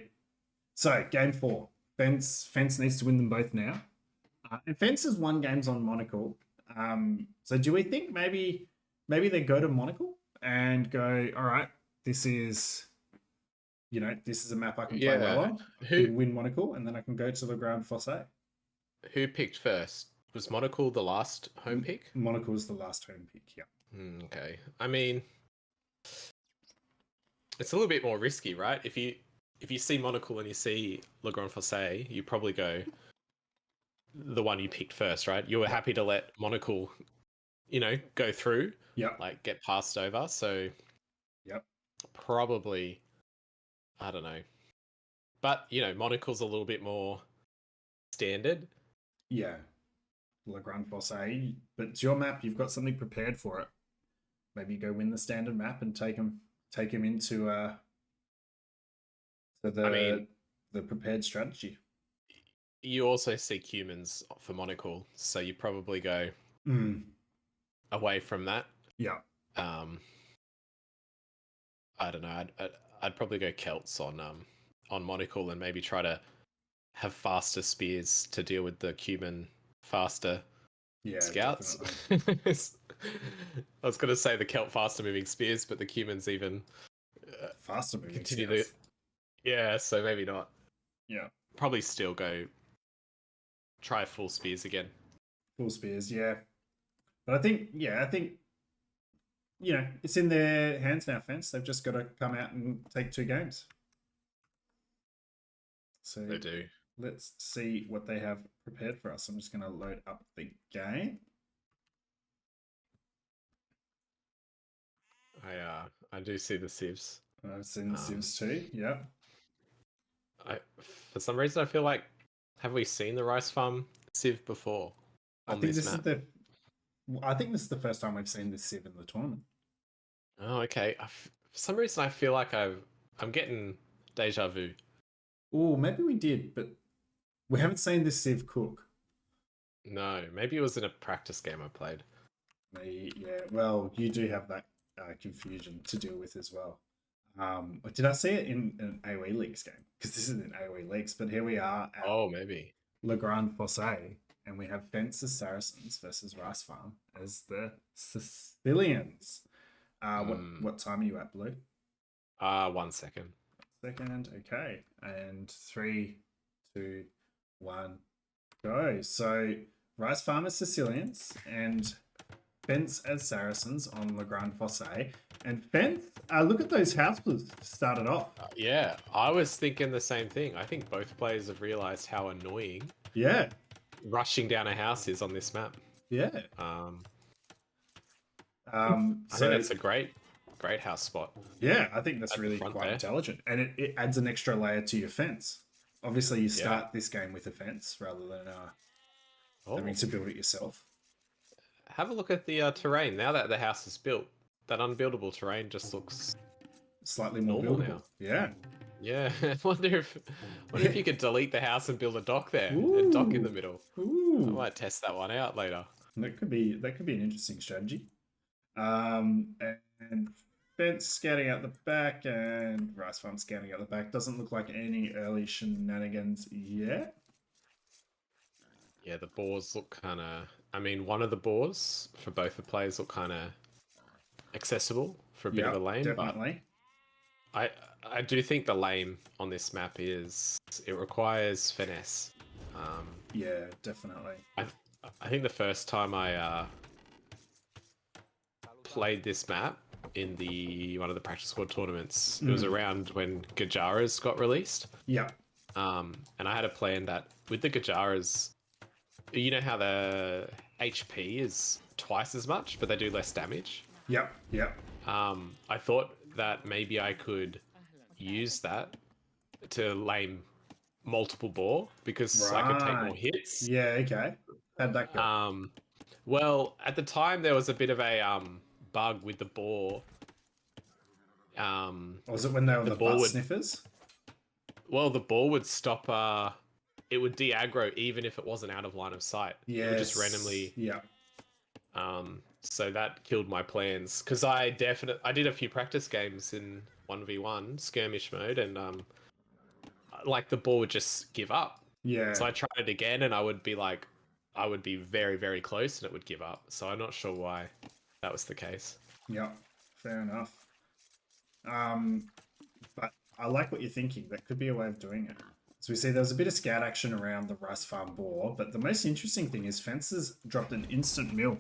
game 4. Fence needs to win them both now. And Fence has won games on Monocle. So do we think maybe they go to Monocle and go, all right, this is a map I can play well on. Who win Monocle, and then I can go to the Grand Fosse. Who picked first? Was Monocle the last home pick? Monocle was the last home pick, yeah. Okay. I mean, it's a little bit more risky, right? If you see Monocle and you see Le Grand Fosse, you probably go the one you picked first, right? You were happy to let Monocle, go through, like get passed over. So, probably, I don't know, but Monocle's a little bit more standard. Yeah, Le Grand Fosse, but it's your map. You've got something prepared for it. Maybe go win the standard map and take him into the prepared strategy. You also see Cumans for Monocle, so you probably go away from that. Yeah. I don't know. I'd probably go Celts on Monocle and maybe try to have faster spears to deal with the Cuman faster scouts. I was going to say the Celt faster moving spears, but the Cumans even faster moving continue scouts. So maybe not. Yeah. Probably still go try full spears again. Full spears, yeah. But I think it's in their hands now, Fence. They've just got to come out and take 2 games. So they do. Let's see what they have prepared for us. I'm just going to load up the game. I do see the civs. I've seen the civs too. Yeah. For some reason, I feel like, have we seen the Rice Farm civ before? I think this is the first time we've seen this civ in the tournament. Oh, okay. some reason I feel like I'm getting deja vu. Oh, maybe we did, but we haven't seen this Civ cook. No, maybe it was in a practice game I played. Yeah, well, you do have that confusion to deal with as well. Did I see it in an AoE Leagues game? Because this isn't AoE Leagues, but here we are at Oh, maybe. Le Grand Fosse, and we have Fences Saracens versus Rice Farm as the Sicilians. What time are you at, Blue? 1 second. Second, okay. And 3, 2, 1, go. So Rice Farm as Sicilians and Fence as Saracens on Le Grand Fosse. And Fence, look at those houses started off. Yeah, I was thinking the same thing. I think both players have realized how annoying Yeah, rushing down a house is on this map. yeah. I So think that's a great house spot. yeah, I think that's At the really front quite there. intelligent. And it adds an extra layer to your fence. Obviously, you start this game with a fence rather than Oh, having to build it yourself. have a look at the terrain. Now that the house is built, that unbuildable terrain just looks... Slightly more Normal buildable. now. Yeah. Yeah, I wonder if you could delete the house and build a dock there, and dock in the middle. I Ooh. might test that one out later. That could be an interesting strategy. And Fence scouting out the back and Rice Farm scouting out the back. Doesn't look like any early shenanigans yet. Yeah, the boars look kind of... I mean, one of the boars for both the players look kind of accessible for a bit of a lane, definitely. but I do think the lane on this map it requires finesse. Yeah, definitely. I think the first time I played this map in one of the practice squad tournaments, it was around when Gajaras got released. Yeah. And I had a plan that with the Gajaras, you know how the HP is twice as much, but they do less damage. Yep. Yep. I thought that maybe I could use that to lame multiple boar because I could take more hits. Yeah. Okay. How'd that go? Well, at the time there was a bit of a bug with the boar. Was it when they were the boar butt would- sniffers? Well, the boar would stop. It would de-aggro even if it wasn't out of line of sight. Yeah. It would just randomly. Yeah. So that killed my plans because I did a few practice games in 1v1 skirmish mode, and like the boar would just give up. Yeah. So I tried it again, and I would be very, very close, and it would give up. So I'm not sure why that was the case. Yeah. Fair enough. But I like what you're thinking. That could be a way of doing it. So we see there's a bit of scout action around the Rice Farm boar, but the most interesting thing is Fences dropped an instant mill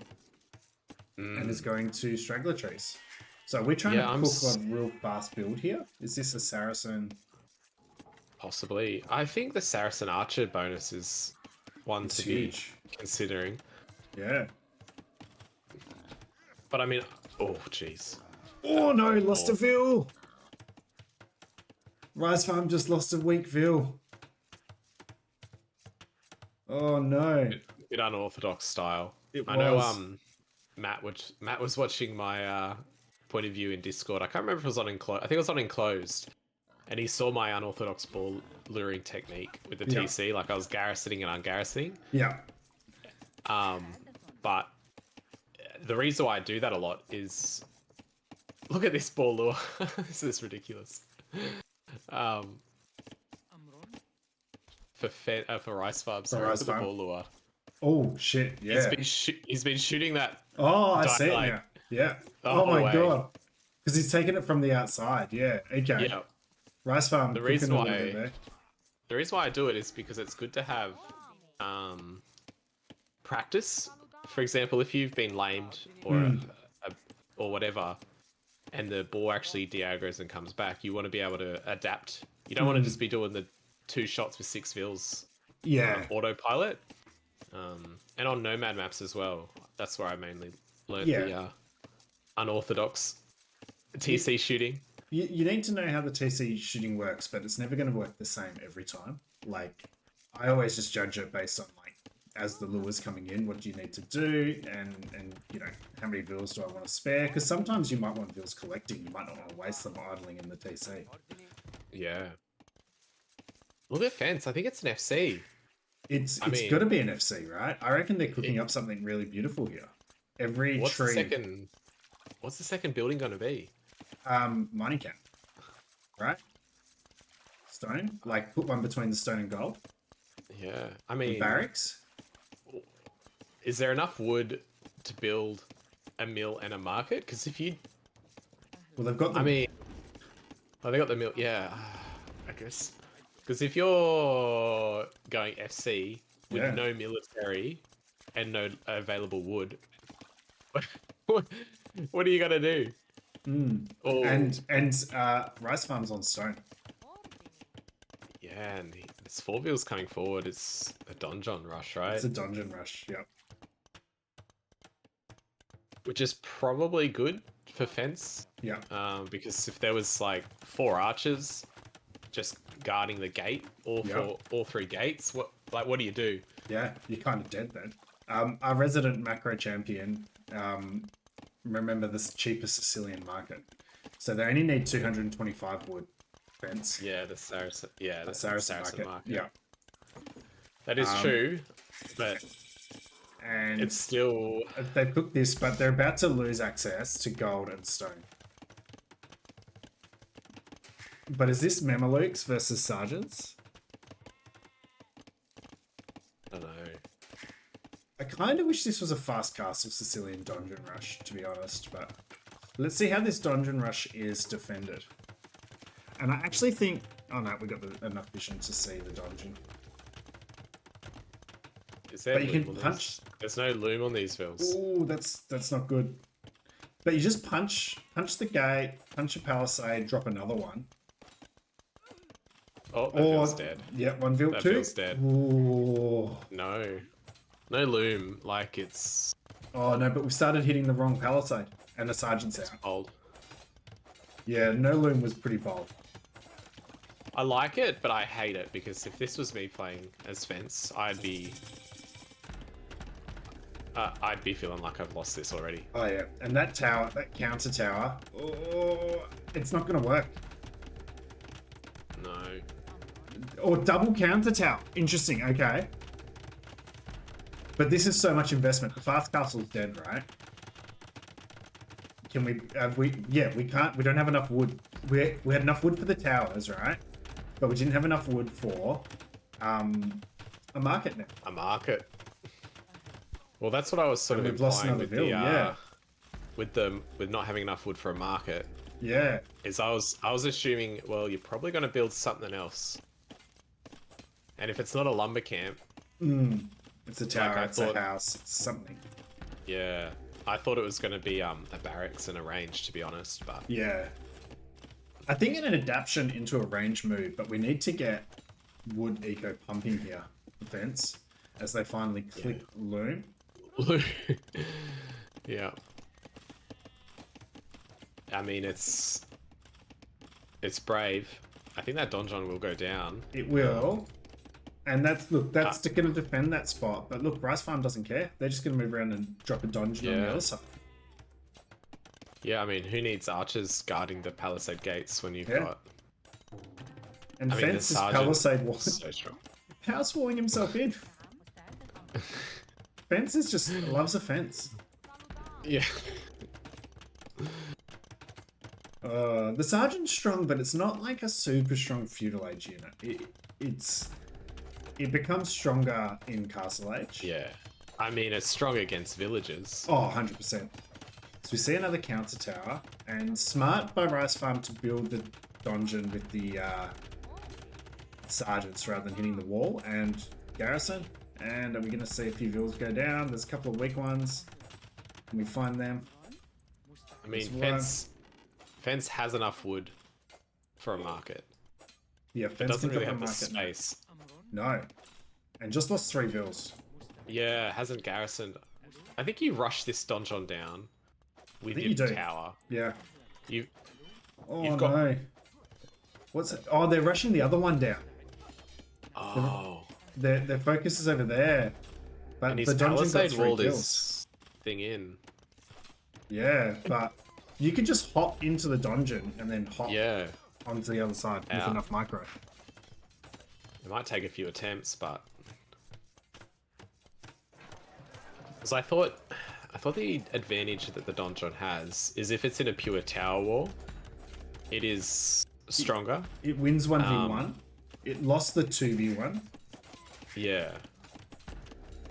and is going to Straggler Trees. So we're trying to cook a real fast build here. Is this a Saracen? Possibly. I think the Saracen Archer bonus is one It's to huge. be considering. Yeah. But I mean, oh jeez. Oh no, lost a Ville. Rice Farm just lost a weak Ville. Oh no. Bit unorthodox style. It I know was. Matt was watching my point of view in Discord. I can't remember if it was on enclosed. I think it was on enclosed. And he saw my unorthodox ball luring technique with the TC, like I was garrisoning and ungarrisoning. Yeah. But the reason why I do that a lot is look at this ball lure. This is ridiculous. For Rice Farm, sorry, Rice for the Farm. ball lure. Oh shit, yeah. He's been shooting that. Oh, I see it like, now. Yeah. the Oh whole my way. god. Because he's taking it from the outside. Yeah. Okay. Yeah. Rice Farm. The reason cooking a little bit why- there. The reason why I do it is because it's good to have practice. For example, if you've been lamed or or whatever, and the ball actually de-aggros and comes back, you want to be able to adapt. You don't want to just be doing the 2 shots with 6 vills Yeah. autopilot. And on Nomad maps as well. That's where I mainly learned Yeah. the unorthodox TC shooting. You need to know how the TC shooting works, but it's never going to work the same every time. Like, I always just judge it based on like as the lure's coming in, what do you need to do, and you know, how many vills do I want to spare? Because sometimes you might want vills collecting, you might not want to waste them idling in the TC. Yeah. Look at Fence. I think it's an FC. It's mean- got to be an FC, right? I reckon they're cooking up something really beautiful here. Every What's tree, the second building going to be? mining camp, right? Stone, like put one between the stone and gold. Yeah. I mean, Barracks. is there enough wood to build a mill and a market? Because if you, Well, they've got. I mean, oh, they got the mill. Yeah, I guess. Because if you're going FC with Yeah. no military and no available wood, what are you gonna do? Or, and rice farms on stone. yeah, and this 4-wheel's coming forward. It's a donjon rush, right? It's a dungeon rush. Yep. Which is probably good for Fence. Yeah. Because if there was like 4 archers just guarding the gate, or Yep. for all 3 gates, what do you do? Yeah. You're kind of dead then. Our resident macro champion. Remember this cheapest Sicilian market. So they only need 225 wood fence. Yeah, the Saracen. Yeah, The the Saracen Saracen market. market. Yeah. That is true, but And it's still. they put this, but they're about to lose access to gold and stone. But is this Mamelukes versus Sergeants? I don't know. I kind of wish this was a fast castle Sicilian dungeon rush, to be honest, but let's see how this dungeon rush is defended. And I actually think... Oh no, we got enough vision to see the dungeon. Is there But you loom can on punch... these? There's no loom on these vills. Ooh, that's not good. But you just punch the gate, punch a palisade, drop another one. Oh, that vill's dead. Yeah, one vill That too. vill's dead. Ooh. No loom. Like it's Oh no, but we started hitting the wrong palisade, and the sergeant's out. old. Yeah, no loom was pretty bold. I like it, but I hate it because if this was me playing as Fence, I'd be feeling like I've lost this already. Oh yeah, and that tower, that counter tower, oh, it's not gonna work. No. Or double counter tower. Interesting. Okay. But this is so much investment. The fast castle's dead, right? Can we? Have we? Yeah, we can't. We don't have enough wood. We had enough wood for the towers, right? But we didn't have enough wood for a market now. A market. Well, that's what I was sort And of we've lost implying another with bill, the yeah. with not having enough wood for a market. Yeah. Is I was assuming, well, you're probably going to build something else. And if it's not a lumber camp, It's a tower. I It's thought- a house. It's something. yeah, I thought it was going to be a barracks and a range, to be honest. But Yeah. I think an adaptation into a range move, but we need to get wood eco pumping here. Fence as they finally click loom. yeah. I mean, it's brave. I think that donjon will go down. It will. And that's going to defend that spot. But look, Rice Farm doesn't care. They're just going to move around and drop a dungeon on the Yeah. other side. Yeah, I mean, who needs archers guarding the palisade gates when you've Yeah. got And I mean, the Fence is sergeant- palisade wall. so strong? House walling himself in. Fence is just loves a fence. Yeah. The sergeant's strong, but it's not like a super strong feudal age unit. It becomes stronger in castle age. Yeah. I mean, it's strong against villagers. Oh, 100%. So we see another counter tower, and smart by Rice Farm to build the donjon with the sergeants rather than hitting the wall and garrison. And are we going to see a few vills go down? There's a couple of weak ones. Can we find them? I mean, There's Fence has enough wood for a market. Yeah, It Fence doesn't can really drop have a the market. space. No. And just lost 3 vills. Yeah, hasn't garrisoned. I think you rush this donjon down with think your you do. tower. Yeah. You Oh, You've got- no. What's it? Oh, they're rushing the other one down. oh Their focus is over there. But And the his dungeon got palisade 3 wall kills. is thing in. Yeah, but you can just hop into the dungeon and then hop Yeah, onto the other side with Yeah. enough micro. it might take a few attempts, but because I thought the advantage that the donjon has is if it's in a pure tower wall, it is stronger. It wins 1v1. It lost the 2v1. Yeah.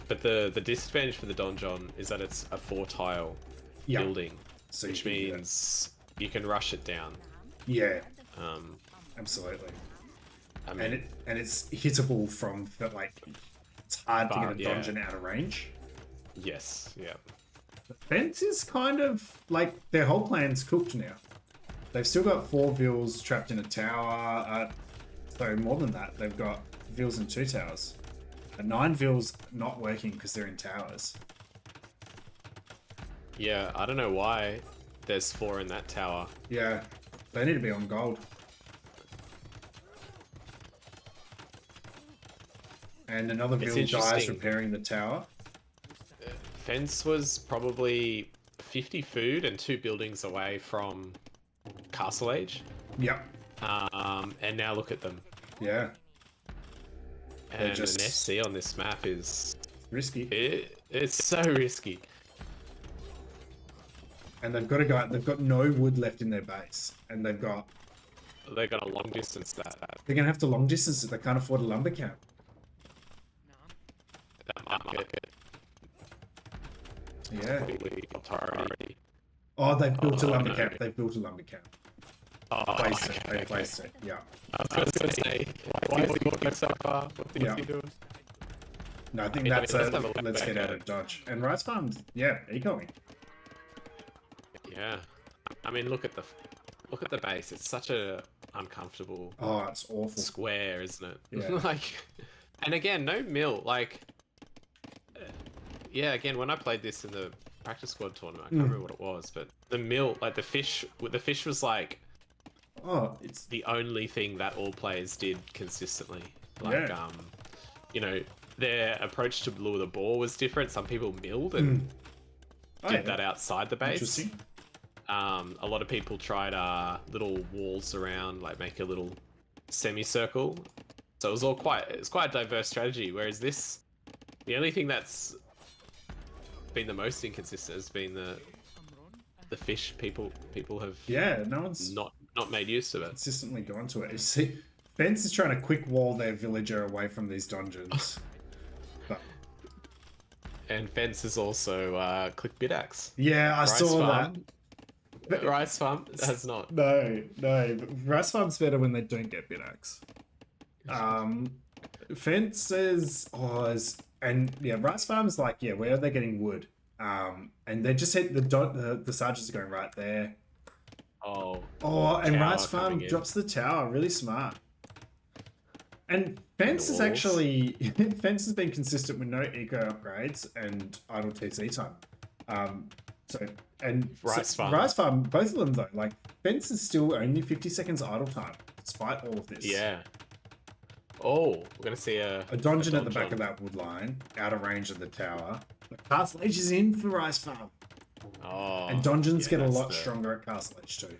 But the disadvantage for the donjon is that it's a 4-tile Yeah. building, So you which can do that. means you can rush it down. Yeah, Um, absolutely. I mean, And it's hittable from like it's hard to get a But, yeah. dungeon out of range. yes, yeah. Fence is kind of like their whole plan's cooked now. They've still got 4 Vils trapped in a tower. So more than that, they've got Vils in 2 towers. And 9 Vils not working because they're in towers. Yeah, I don't know why there's 4 in that tower. Yeah, they need to be on gold. And another It's Vil dies interesting. repairing the tower. Fence was probably 50 food and 2 buildings away from Castle Age. Yep. And now look at them. Yeah. And just- an FC on this map is... Risky. It's so risky. And they've got a guy. They've got no wood left in their base, and They got a long distance that they're gonna have to long distance it. They can't afford a lumber camp. might make it Yeah. completely top priority. Oh, they've built a Oh, lumber no. camp. They've built a lumber camp. Oh, Placed okay, it. They okay. placed it. Yeah. I was gonna say, why is he walking so far? What Yeah. is he doing? No, I think Yeah, that's let's a have a look let's back get out at of it. dodge. And Rice Farms, yeah, ecoing. Yeah, I mean, look at the base. It's such a uncomfortable Oh, it's awful. square, isn't it? Yeah. Like, and again, no mill. Like, yeah, again, when I played this in the practice squad tournament, I can't remember what it was, but the mill, like the fish was like Oh, it's the only thing that all players did consistently. Like, Yeah. you know, their approach to lure the ball was different. Some people milled and oh, did yeah. that outside the base. Interesting. A lot of people tried little walls around, like make a little semicircle. So it was it's quite a diverse strategy. Whereas this, the only thing that's been the most inconsistent has been the fish. People have Yeah, no one's not made use of it. consistently gone to it. You see, Fence is trying to quick wall their villager away from these dungeons. But And Fence is also click Bidax. yeah, I Rice saw Farm. that. Rice Farm has not. No, but Rice Farm's better when they don't get Bidax. Fence is and yeah, Rice Farm's like, yeah, where are they getting wood? And they just hit the sergeants are going right there. Oh. Oh, and tower Rice Farm coming in. drops the tower, really smart. And Fence the is walls. actually Fence has been consistent with no eco upgrades and idle TC time. Rice Farm. Rice Farm, both of them though, like Fence is still only 50 seconds idle time, despite all of this. Yeah. Oh, we're gonna see a A dungeon at the back donjon. of that wood line, out of range of the tower. But Castle Age is in for Rice Farm. Oh, And dungeons yeah, get a that's lot the- stronger at Castle Age too.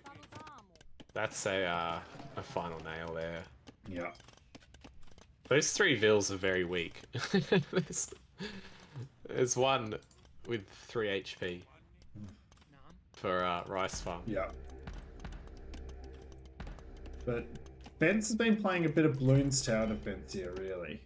That's a final nail there. Yeah. Those 3 Vils are very weak. there's one with 3 HP for Rice Farm. Yeah. But Fence has been playing a bit of Bloons Tower defense here, really.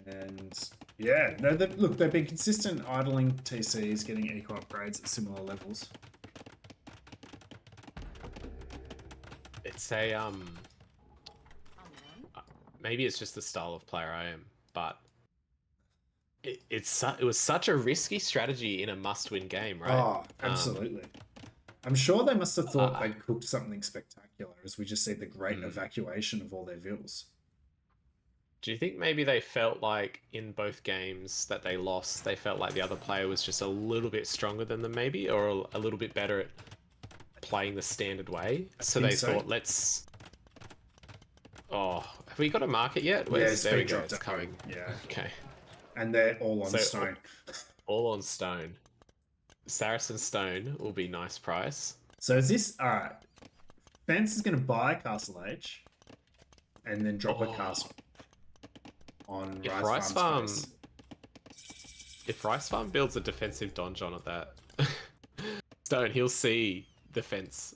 And yeah, no, look, they've been consistent idling TCs, getting eco upgrades at similar levels. It's a maybe it's just the style of player I am, but it was such a risky strategy in a must-win game, right? Oh, absolutely. I'm sure they must have thought uh, they'd cooked something spectacular as we just see the great Mm. evacuation of all their vills. Do you think maybe they felt like in both games that they lost, they felt like the other player was just a little bit stronger than them, maybe, or a little bit better at playing the standard way? So think they so. thought, let's. Oh, we got a market yet? Yeah, Where's it's there we been go, dropped it's down. coming. Yeah, Okay. and they're all on So- stone. All on stone. Saracen stone will be nice price. So is this all right? Fence is going to buy Castle Age, and then drop a Oh. castle on If Rice, Rice Farm Farm- space. If Rice Farm builds a defensive donjon at that stone, he'll see the fence.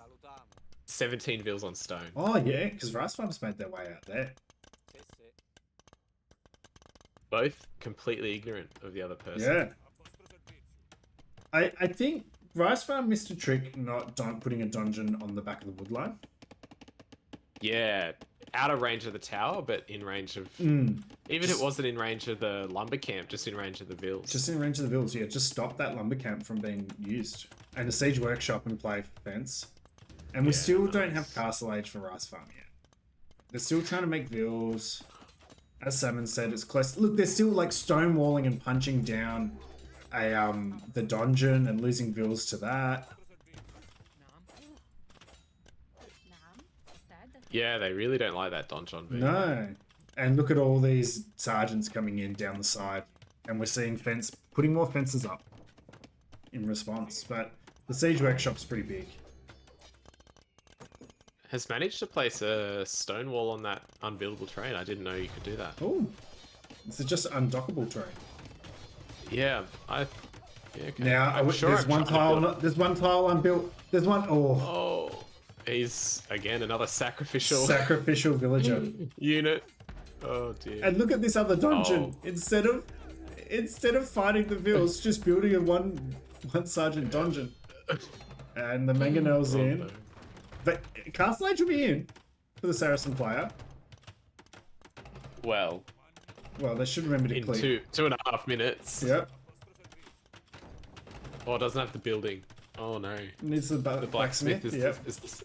17 vills on stone. Oh yeah, because Rice Farm's made their way out there. Both completely ignorant of the other person. Yeah. I think Rice Farm missed a trick not putting a dungeon on the back of the woodline. Yeah, out of range of the tower, but in range of... Mm, Even if it wasn't in range of the lumber camp, just in range of the vills. just in range of the villas, yeah. Just stop that lumber camp from being used. And the Siege Workshop and play fence. And we Yeah, still don't nice. have Castle Age for Rice Farm yet. They're still trying to make vills. As Salmon said, it's close. Look, they're still like stonewalling and punching down the dungeon and losing vills to that. Yeah, they really don't like that donjon move. No. And look at all these sergeants coming in down the side. And we're seeing putting more fences up in response. But the Siege Workshop's pretty big. Has managed to place a stone wall on that unbuildable terrain. I didn't know you could do that. Oh, this is just undockable terrain. Yeah, yeah, okay. Now I'm sure there's I've one tried to tile. build- There's one tile unbuilt. There's one. Oh, Oh, he's again another sacrificial sacrificial villager. unit. Oh dear. And look at this other dungeon. Oh. Instead of fighting the vills, just building a one sergeant dungeon. And the mangonel's Oh, in. no. But Castle Age will be in for the Saracen player. Well, Well, they should remember to in clear. 2.5 minutes. Yep. Oh, it doesn't have the building. Oh no. Needs the The blacksmith is, Yep. is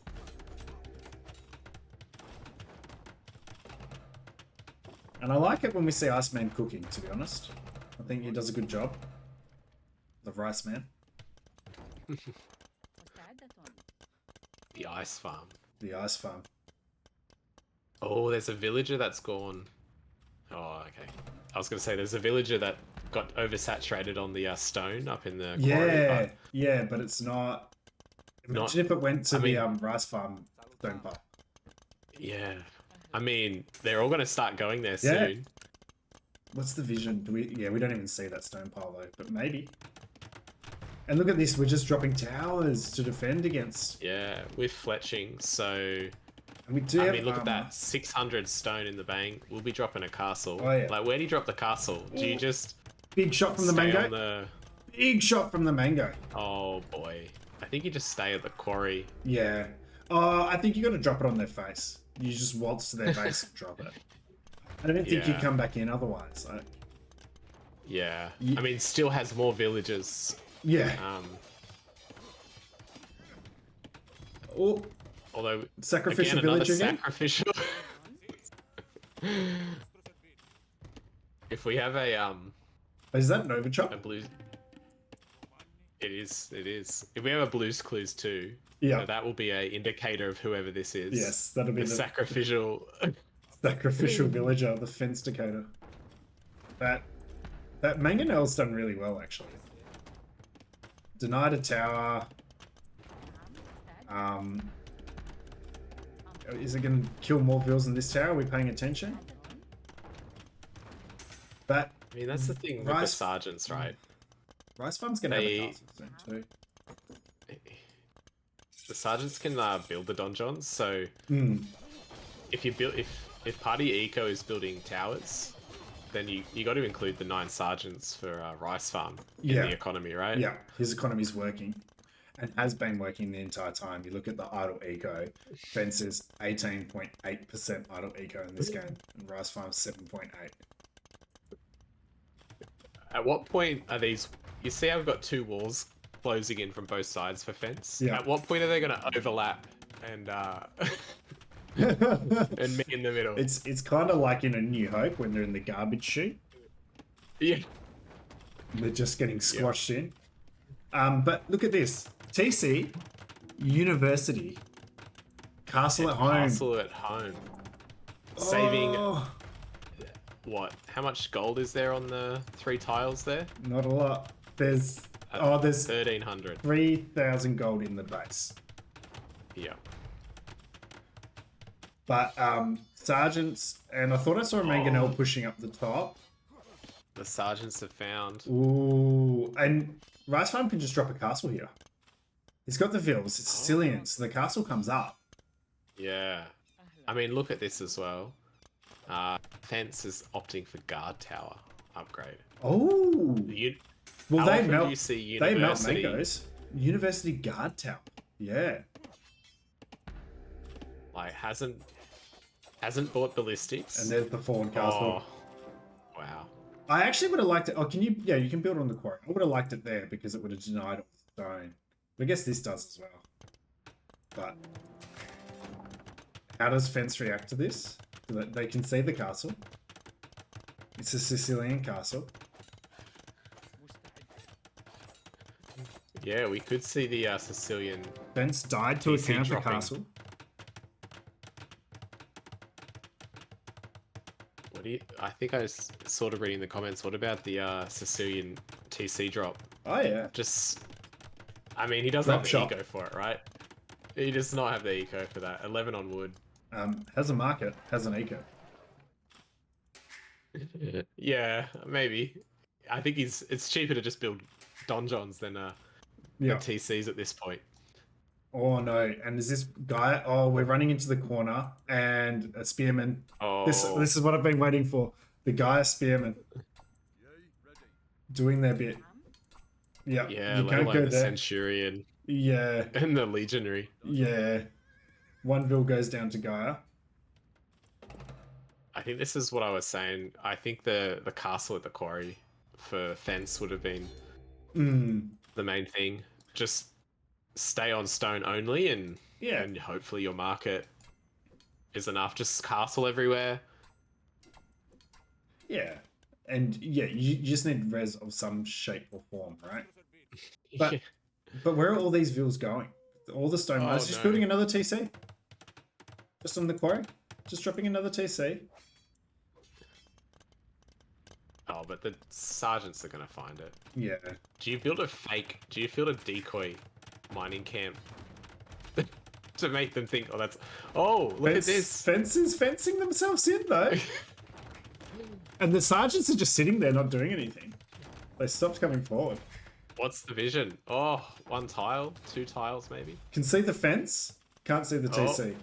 And I like it when we see Iceman cooking, to be honest. I think he does a good job. The Rice Man. the ice farm. The Ice Farm. Oh, there's a villager that's gone. Oh, okay. I was gonna say there's a villager that got oversaturated on the stone up in the quarry. Yeah, But yeah, but it's not. Imagine Not- if it went to I mean- the Rice Farm stone pile. yeah. I mean, they're all gonna start going there Yeah. soon. What's the vision? Do we? Yeah, we don't even see that stone pile though, but maybe. And look at this, we're just dropping towers to defend against. Yeah, with fletching. So And we do I have mean, look at armor. that 600 stone in the bank. We'll be dropping a castle. Oh, yeah. Like, where do you drop the castle? Do you just Big shot from the stay mango. on the? Big shot from the mango. Oh boy, I think you just stay at the quarry. Yeah. I think you got to drop it on their face. You just waltz to their base and drop it. I don't think you Yeah. come back in otherwise. Like, Yeah, Ye- I mean, still has more villages. yeah. Oh, Although sacrificial again, another village again. sacrificial. If we have a Is that Nova Chop? blues, it is. It is. If we have a Blues Clues too, Yeah. that will be a indicator of whoever this is. Yes, that'll be the the sacrificial. sacrificial villager, the fence Dakota. That Mangonel's done really well actually. Denied a tower. Is it going to kill more vills in this tower? Are we paying attention? But I mean, that's the thing with the Rice- sergeants, right? Rice Farm's going to have They- a castle soon too. The sergeants can build the donjons. So Hmm. if you build, if Party Eco is building towers, then you got to include the 9 sergeants for Rice Farm in Yeah. the economy, right? Yeah, his economy's working. And has been working the entire time. You look at the idle eco, Fence's 18.8% idle eco in this game, and Rice Farm's 7.8. At what point are these? You see, I've got 2 walls closing in from both sides for fence. Yeah. At what point are they going to overlap and and me in the middle? It's kind of like in A New Hope when they're in the garbage chute. Yeah. They're just getting squashed in. But look at this. TC, University, Castle at Home. Castle at home. saving Oh, what? How much gold is there on the 3 tiles there? not a lot. There's 1,300. 3,000 gold in the base. Yeah. But sergeants, and I thought I saw a mangonel pushing up the top. The sergeants have found. Ooh, and Rice Farm can just drop a castle here. He's got the vills. It's Sicilian, so the castle comes up. Yeah. I mean, look at this as well. Fence is opting for guard tower upgrade. Oh, well, How they often melt. do you see They melt university? mangoes. University guard tower. Yeah. Like hasn't bought ballistics. And there's the fallen castle. Oh, wow. I actually would have liked it. Oh, can you? Yeah, you can build on the quarry. I would have liked it there because it would have denied all the stone. But I guess this does as well. But how does Fence react to this? They can see the castle. It's a Sicilian castle. Yeah, we could see the Sicilian. Fence died to a TC counter dropping. castle. What do you? I think I was sort of reading the comments. What about the Sicilian TC drop? Oh yeah. Just, I mean, he doesn't Drop have the shot. eco for it, right? He does not have the eco for that. 11 on wood. Has a market. Has an eco. Yeah, maybe. I think it's cheaper to just build donjons than Yeah. TCs at this point. Oh no! And is this guy? Oh, we're running into the corner, and a spearman. Oh, This is what I've been waiting for. The guy spearman doing their bit. Yeah. yeah, You let can't alone go the there. Centurion Yeah. and the Legionary. Yeah. One bill goes down to Gaia. I think this is what I was saying. I think the castle at the quarry for Fence would have been the main thing. Just stay on stone only, and Yeah. and hopefully your market is enough. Just castle everywhere. Yeah. And yeah, you just need res of some shape or form, right? But- Yeah. But where are all these vills going? All the stone mines. Just no. building another TC. Just on the quarry. Just dropping another TC. Oh, but the sergeants are gonna find it. Yeah. Do you build a fake? Do you build a decoy mining camp to make them think? Oh, that's. Oh, look at this. Fences fencing themselves in though. And the sergeants are just sitting there not doing anything. They stopped coming forward. What's the vision? Oh, 1 tile, 2 tiles, maybe. Can see the fence, can't see the TC.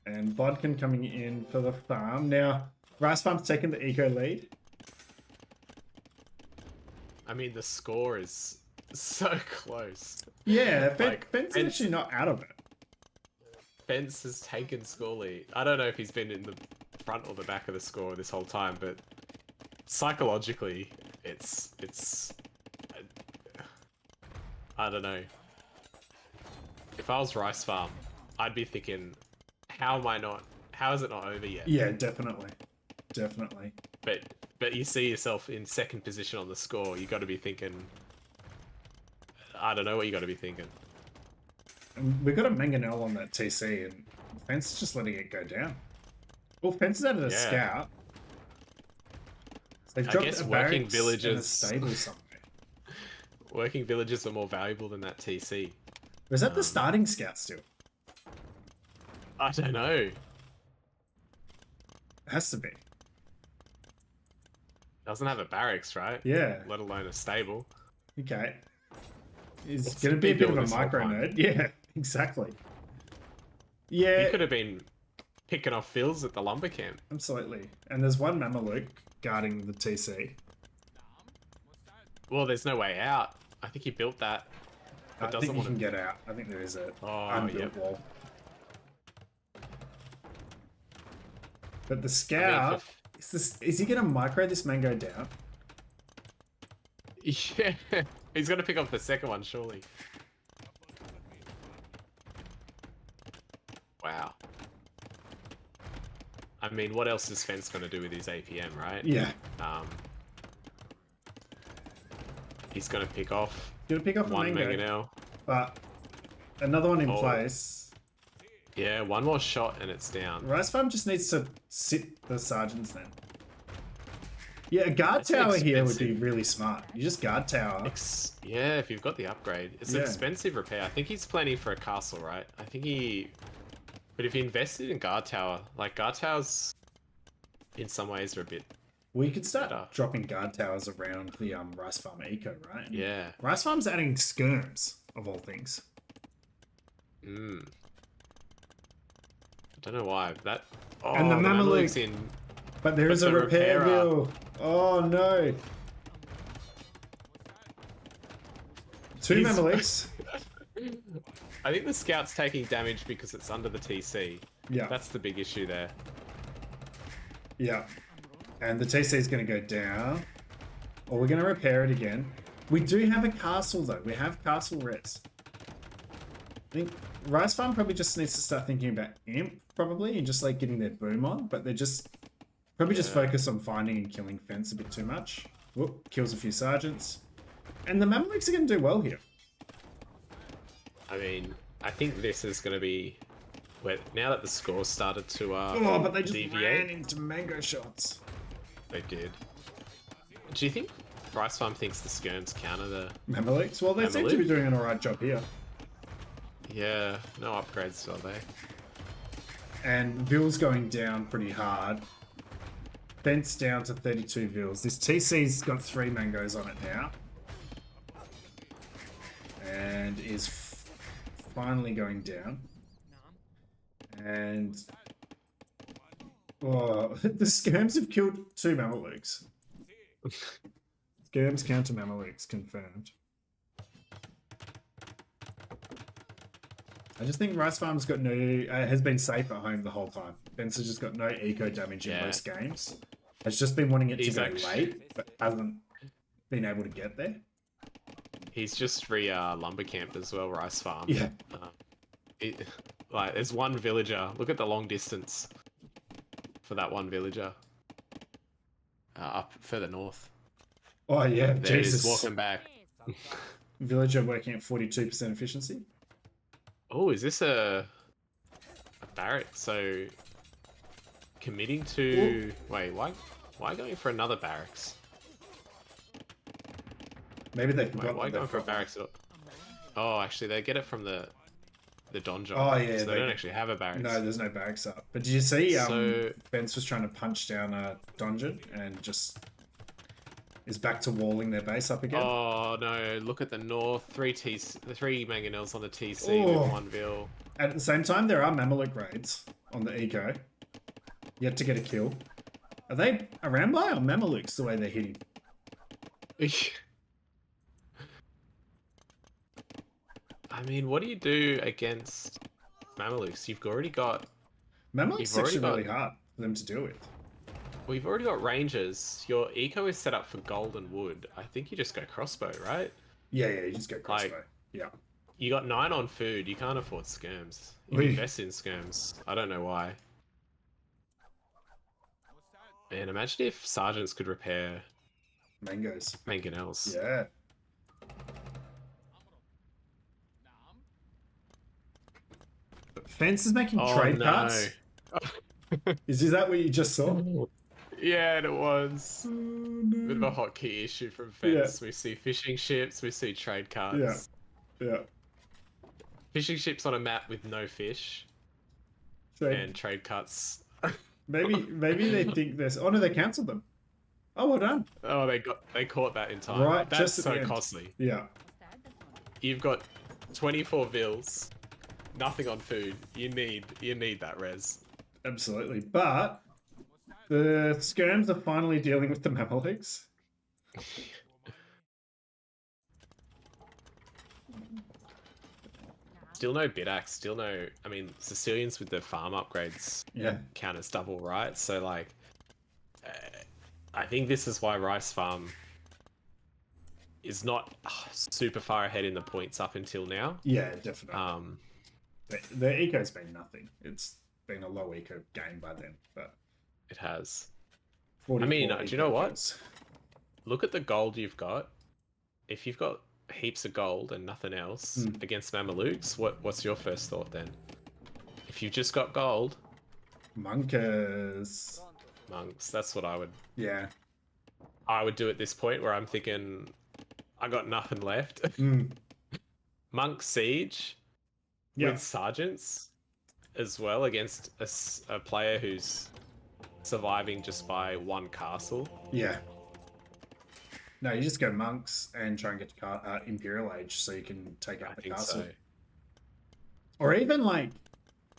And Bodkin coming in for the farm. Now, Rice Farm's taking the eco lead. I mean, the score is so close. Yeah, Like, Fence is Fence- actually not out of it. Fence has taken score lead. I don't know if he's been in the front or the back of the score this whole time, but psychologically, it's. I don't know. If I was Rice Farm, I'd be thinking, how is it not over yet? Yeah, definitely. Definitely. But you see yourself in second position on the score, you got to be thinking. I don't know what you got to be thinking. And we got a mangonel on that TC, and Fence is just letting it go down. Well, Fence is out of a Yeah. scout. They've I dropped guess a working barracks and a villages- stable somewhere. Working villages are more valuable than that TC. Or is that the starting scout still? I don't know. It has to be. Doesn't have a barracks, right? Yeah. Let alone a stable. Okay. It's What's going to he be a bit of doing a this whole micro time? nerd. Yeah, exactly. He Yeah, could have been picking off fills at the lumber camp. absolutely. And there's one Mameluke guarding the TC. Well, there's no way out. I think he built that. I But think doesn't you want can to. get out. I think there is a Oh, unbuilt yep. wall. But the I mean, scout, is he going to micro this mango down? yeah, he's gonna pick up the second one, surely. Wow. I mean, what else is Fence gonna do with his APM, right? Yeah. He's gonna pick off Going to pick off the one mango. mangonel. But another one in Oh. place. Yeah, one more shot and it's down. Rice Farm just needs to sit the sergeants then. Yeah, a guard That's tower here would be expensive. really smart. You just guard tower. Yeah, if you've got the upgrade. It's an Yeah. expensive repair. I think he's planning for a castle, right? I think he... But if he invested in guard tower, like guard towers in some ways are a bit... We could start Better. dropping guard towers around the Rice Farm eco, right? And Yeah. Rice Farm's adding skirms, of all things. Mm. I don't know why. That... Oh, And the Mamelukes. in... But there is But a the repair repairer- bill. Oh no. Two He's- Mamelukes. I think the scout's taking damage because it's under the TC. Yeah. That's the big issue there. Yeah. And the TC is going to go down. Or we're going to repair it again. We do have a castle though. We have castle res. I think Rice Farm probably just needs to start thinking about Imp probably and just like getting their boom on. But they're just probably just Yeah. focus on finding and killing Fence a bit too much. Whoop, kills a few sergeants. And the Mamelukes are going to do well here. I mean, I think this is going to be... Where, now that the score started to Oh, but they just deviate, ran into mango shots. they did. Do you think Rice Farm thinks the skirms counter the... Mamelukes? Well, they seem to be Mameluke? doing an alright job here. Yeah, no upgrades, are they? And Ville's going down pretty hard. Fence down to 32 Villes. This TC's got 3 mangoes on it now. And is finally going down. And... Oh, the Skirms have killed 2 Mamelukes. Skirms counter Mamelukes confirmed. I just think Rice Farm's got no... has been safe at home the whole time. Fence has just got no eco damage in Yeah. most games. Has just been wanting it to He's go actually- late, but hasn't been able to get there. He's just lumber camped as well, Rice Farm. Yeah. Like, there's one villager. Look at the long distance for that one villager. Up further north. Oh yeah, There he is Jesus. walking back. Villager working at 42% efficiency. Oh, is this a barrack? So committing to wait, why going for another barracks? Maybe they Wait, forgot. why that going they've for a got- barracks? Oh, actually, they get it from the donjon. Oh, yeah, so they they- don't actually have a barracks. No, there's no barracks up. But did you see? So- Fence was trying to punch down a dungeon and just is back to walling their base up again. Oh no! Look at the north. Three mangonels on the TC Oh. with 1 Vil. At the same time, there are Mameluke raids on the eco. Yet to get a kill. Are they around by or Mamelukes the way they're hitting? I mean, what do you do against Mamelukes? You've already got Mamelukes You've are actually already really hard for them to deal with. We've already got rangers. Your eco is set up for gold and wood. I think you just go crossbow, right? Yeah, you just go crossbow. Yeah. You got 9 on food. You can't afford skirms. You We- invest in skirms. I don't know why. Man, imagine if sergeants could repair Mangoes. mangonels. Yeah. Fence is making Oh, trade no. cards. Is that what you just saw? Yeah, and it was. Bit of a hotkey issue from Fence. Yeah. We see fishing ships. We see trade cards. Yeah. Fishing ships on a map with no fish So and trade cuts. maybe they think this. Oh no, they cancelled them. Oh, well done. Oh, they caught that in time. Right, That's just at the so end. costly. Yeah. You've got 24 Vils, nothing on food. You need that res. Absolutely. But the skirms are finally dealing with the Mamelukes. Still no Bidax, still no. I mean, Sicilians with the farm upgrades Yeah. count as double, right? So like, I think this is why Rice Farm is not super far ahead in the points up until now. Yeah, definitely. Um, The eco's been nothing. It's been a low eco game by then. But it has. 44 I mean, do you know eco what? kills. Look at the gold you've got. If you've got heaps of gold and nothing else Hmm. against Mamelukes, what's your first thought then? if you've just got gold, Monkers. monks. That's what Yeah. I would do at this point where I'm thinking I got nothing left. Mm. Monk siege Yeah. with sergeants as well against a player who's surviving just by one castle. Yeah. No, you just go monks and try and get to Imperial Age so you can take out I the think castle. so. Or even like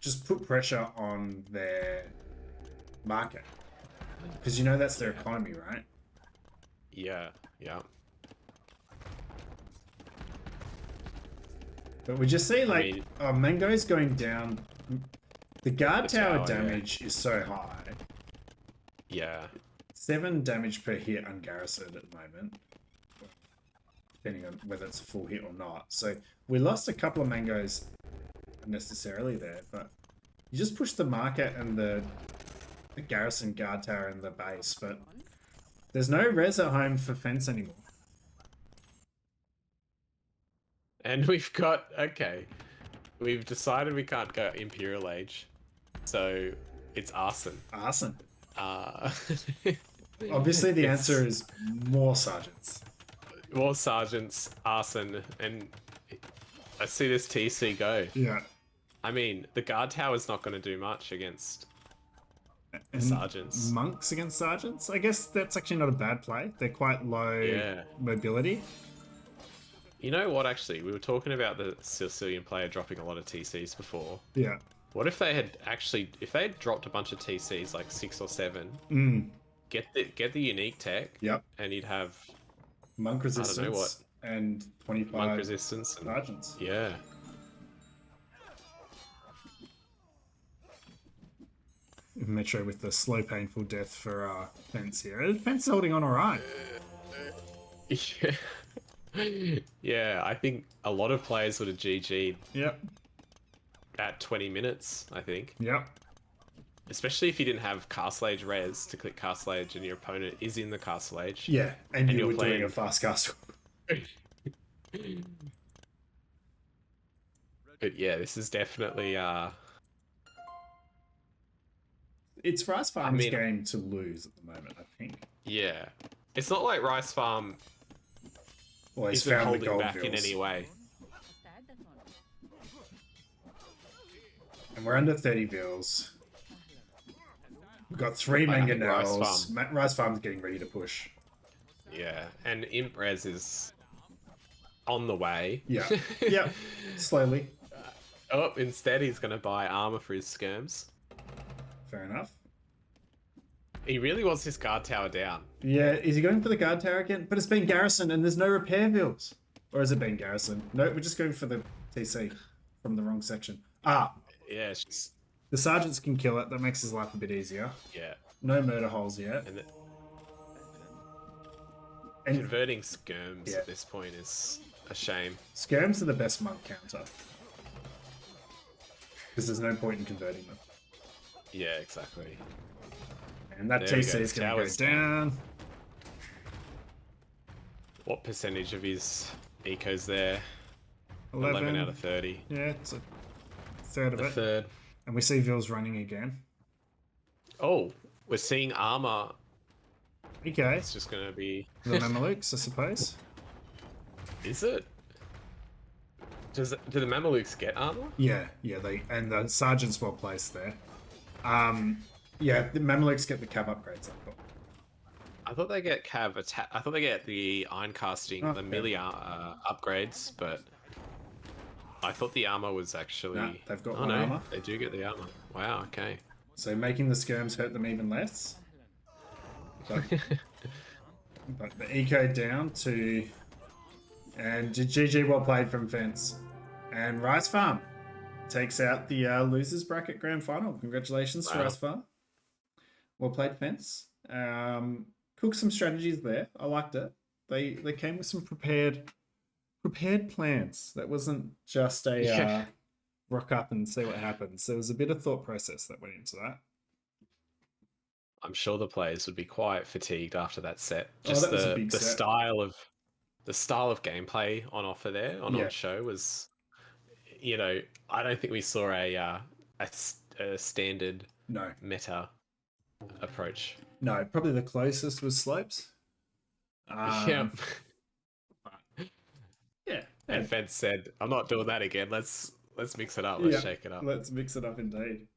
just put pressure on their market. Because you know that's their economy, right? Yeah, yeah. But we just see like mean- Mango's going down. The guard The tower tower, yeah. damage is so high. Yeah. 7 damage per hit ungarrisoned at the moment. Depending on whether it's a full hit or not. So we lost a couple of Mangos unnecessarily there, but you just push the market and the garrison guard tower and the base, but there's no res at home for fence anymore. And we've got okay. We've decided we can't go Imperial Age. So it's arson. Arson. Uh Obviously the it's answer is more sergeants. more sergeants, arson, and let's see this TC go. Yeah. I mean, the guard tower's not going to do much against And sergeants. monks against sergeants? I guess that's actually not a bad play. They're quite low Yeah. mobility. You know what, actually? We were talking about the Sicilian player dropping a lot of TCs before. Yeah. What if they had actually, if they had dropped a bunch of TCs, like 6 or 7, Mm. get the unique tech, Yep. and you'd have Monk resistance what. and 25 monk resistance. And, sergeants. yeah. Metro with the slow, painful death for Fence here. Fence holding on alright. Yeah, I think a lot of players would have GG'd Yep. at 20 minutes, I think. Yep. Especially if you didn't have Castle Age res to click Castle Age and your opponent is in the Castle Age. Yeah. And you you're were doing playing- a fast castle. But yeah, this is definitely It's Rice Farm's mean- game to lose at the moment, I think. yeah. It's not like Rice Farm Well, he's isn't found the holding gold back in bills. any way. And we're under 30 bills. We've got 3 I think Rice mangonels. Rice Farm's getting ready to push. Yeah, and Imp Res is on the way. Yeah. Yep. Slowly. Oh, instead he's going to buy armor for his skirms. Fair enough. He really wants his guard tower down. Yeah, is he going for the guard tower again? But it's been garrisoned and there's no repair bills. Or has it been garrisoned? No, we're just going for the TC from the wrong section. Ah, Yeah, it's just, the sergeants can kill it. That makes his life a bit easier. yeah. No murder holes yet. And And converting skirms Yeah. at this point is a shame. skirms are the best monk counter. Because there's no point in converting them. Yeah, exactly. And that There we TC go, is going to go tower's down. What percentage of his eco's there? 11. 11 out of 30. Yeah, it's a third of A it. third. And we see Vils running again. Oh, we're seeing armor. Okay. It's just going to be... The Mamelukes, I suppose. Is it? Do the Mamelukes get armor? Yeah, and the sergeant's well placed there. Yeah, the Mamelukes get the cav upgrades. I thought. I thought they get cav attack. I thought they get the iron casting, Oh, the okay. melee upgrades, but I thought the armor was actually. Nah, they've got oh, one no, armor. They do get the armor. Wow. Okay. So making the skirms hurt them even less. But, but the eco down to, and GG well played from Fence, and Rice Farm takes out the losers bracket grand final. Congratulations to Wow. Rice Farm. Well played, Fence. Cooked some strategies there. I liked it. They came with some prepared plans. That wasn't just a Yeah. rock up and see what happens. There was a bit of thought process that went into that. I'm sure the players would be quite fatigued after that set. Oh, Just that was a big the set. style of gameplay on offer there on Yeah. show was, I don't think we saw a a standard No, meta approach. no, probably the closest was slopes. Yeah. Yeah, And yeah, Fence said, "I'm not doing that again. Let's mix it up. Let's yeah. shake it up." Let's mix it up indeed.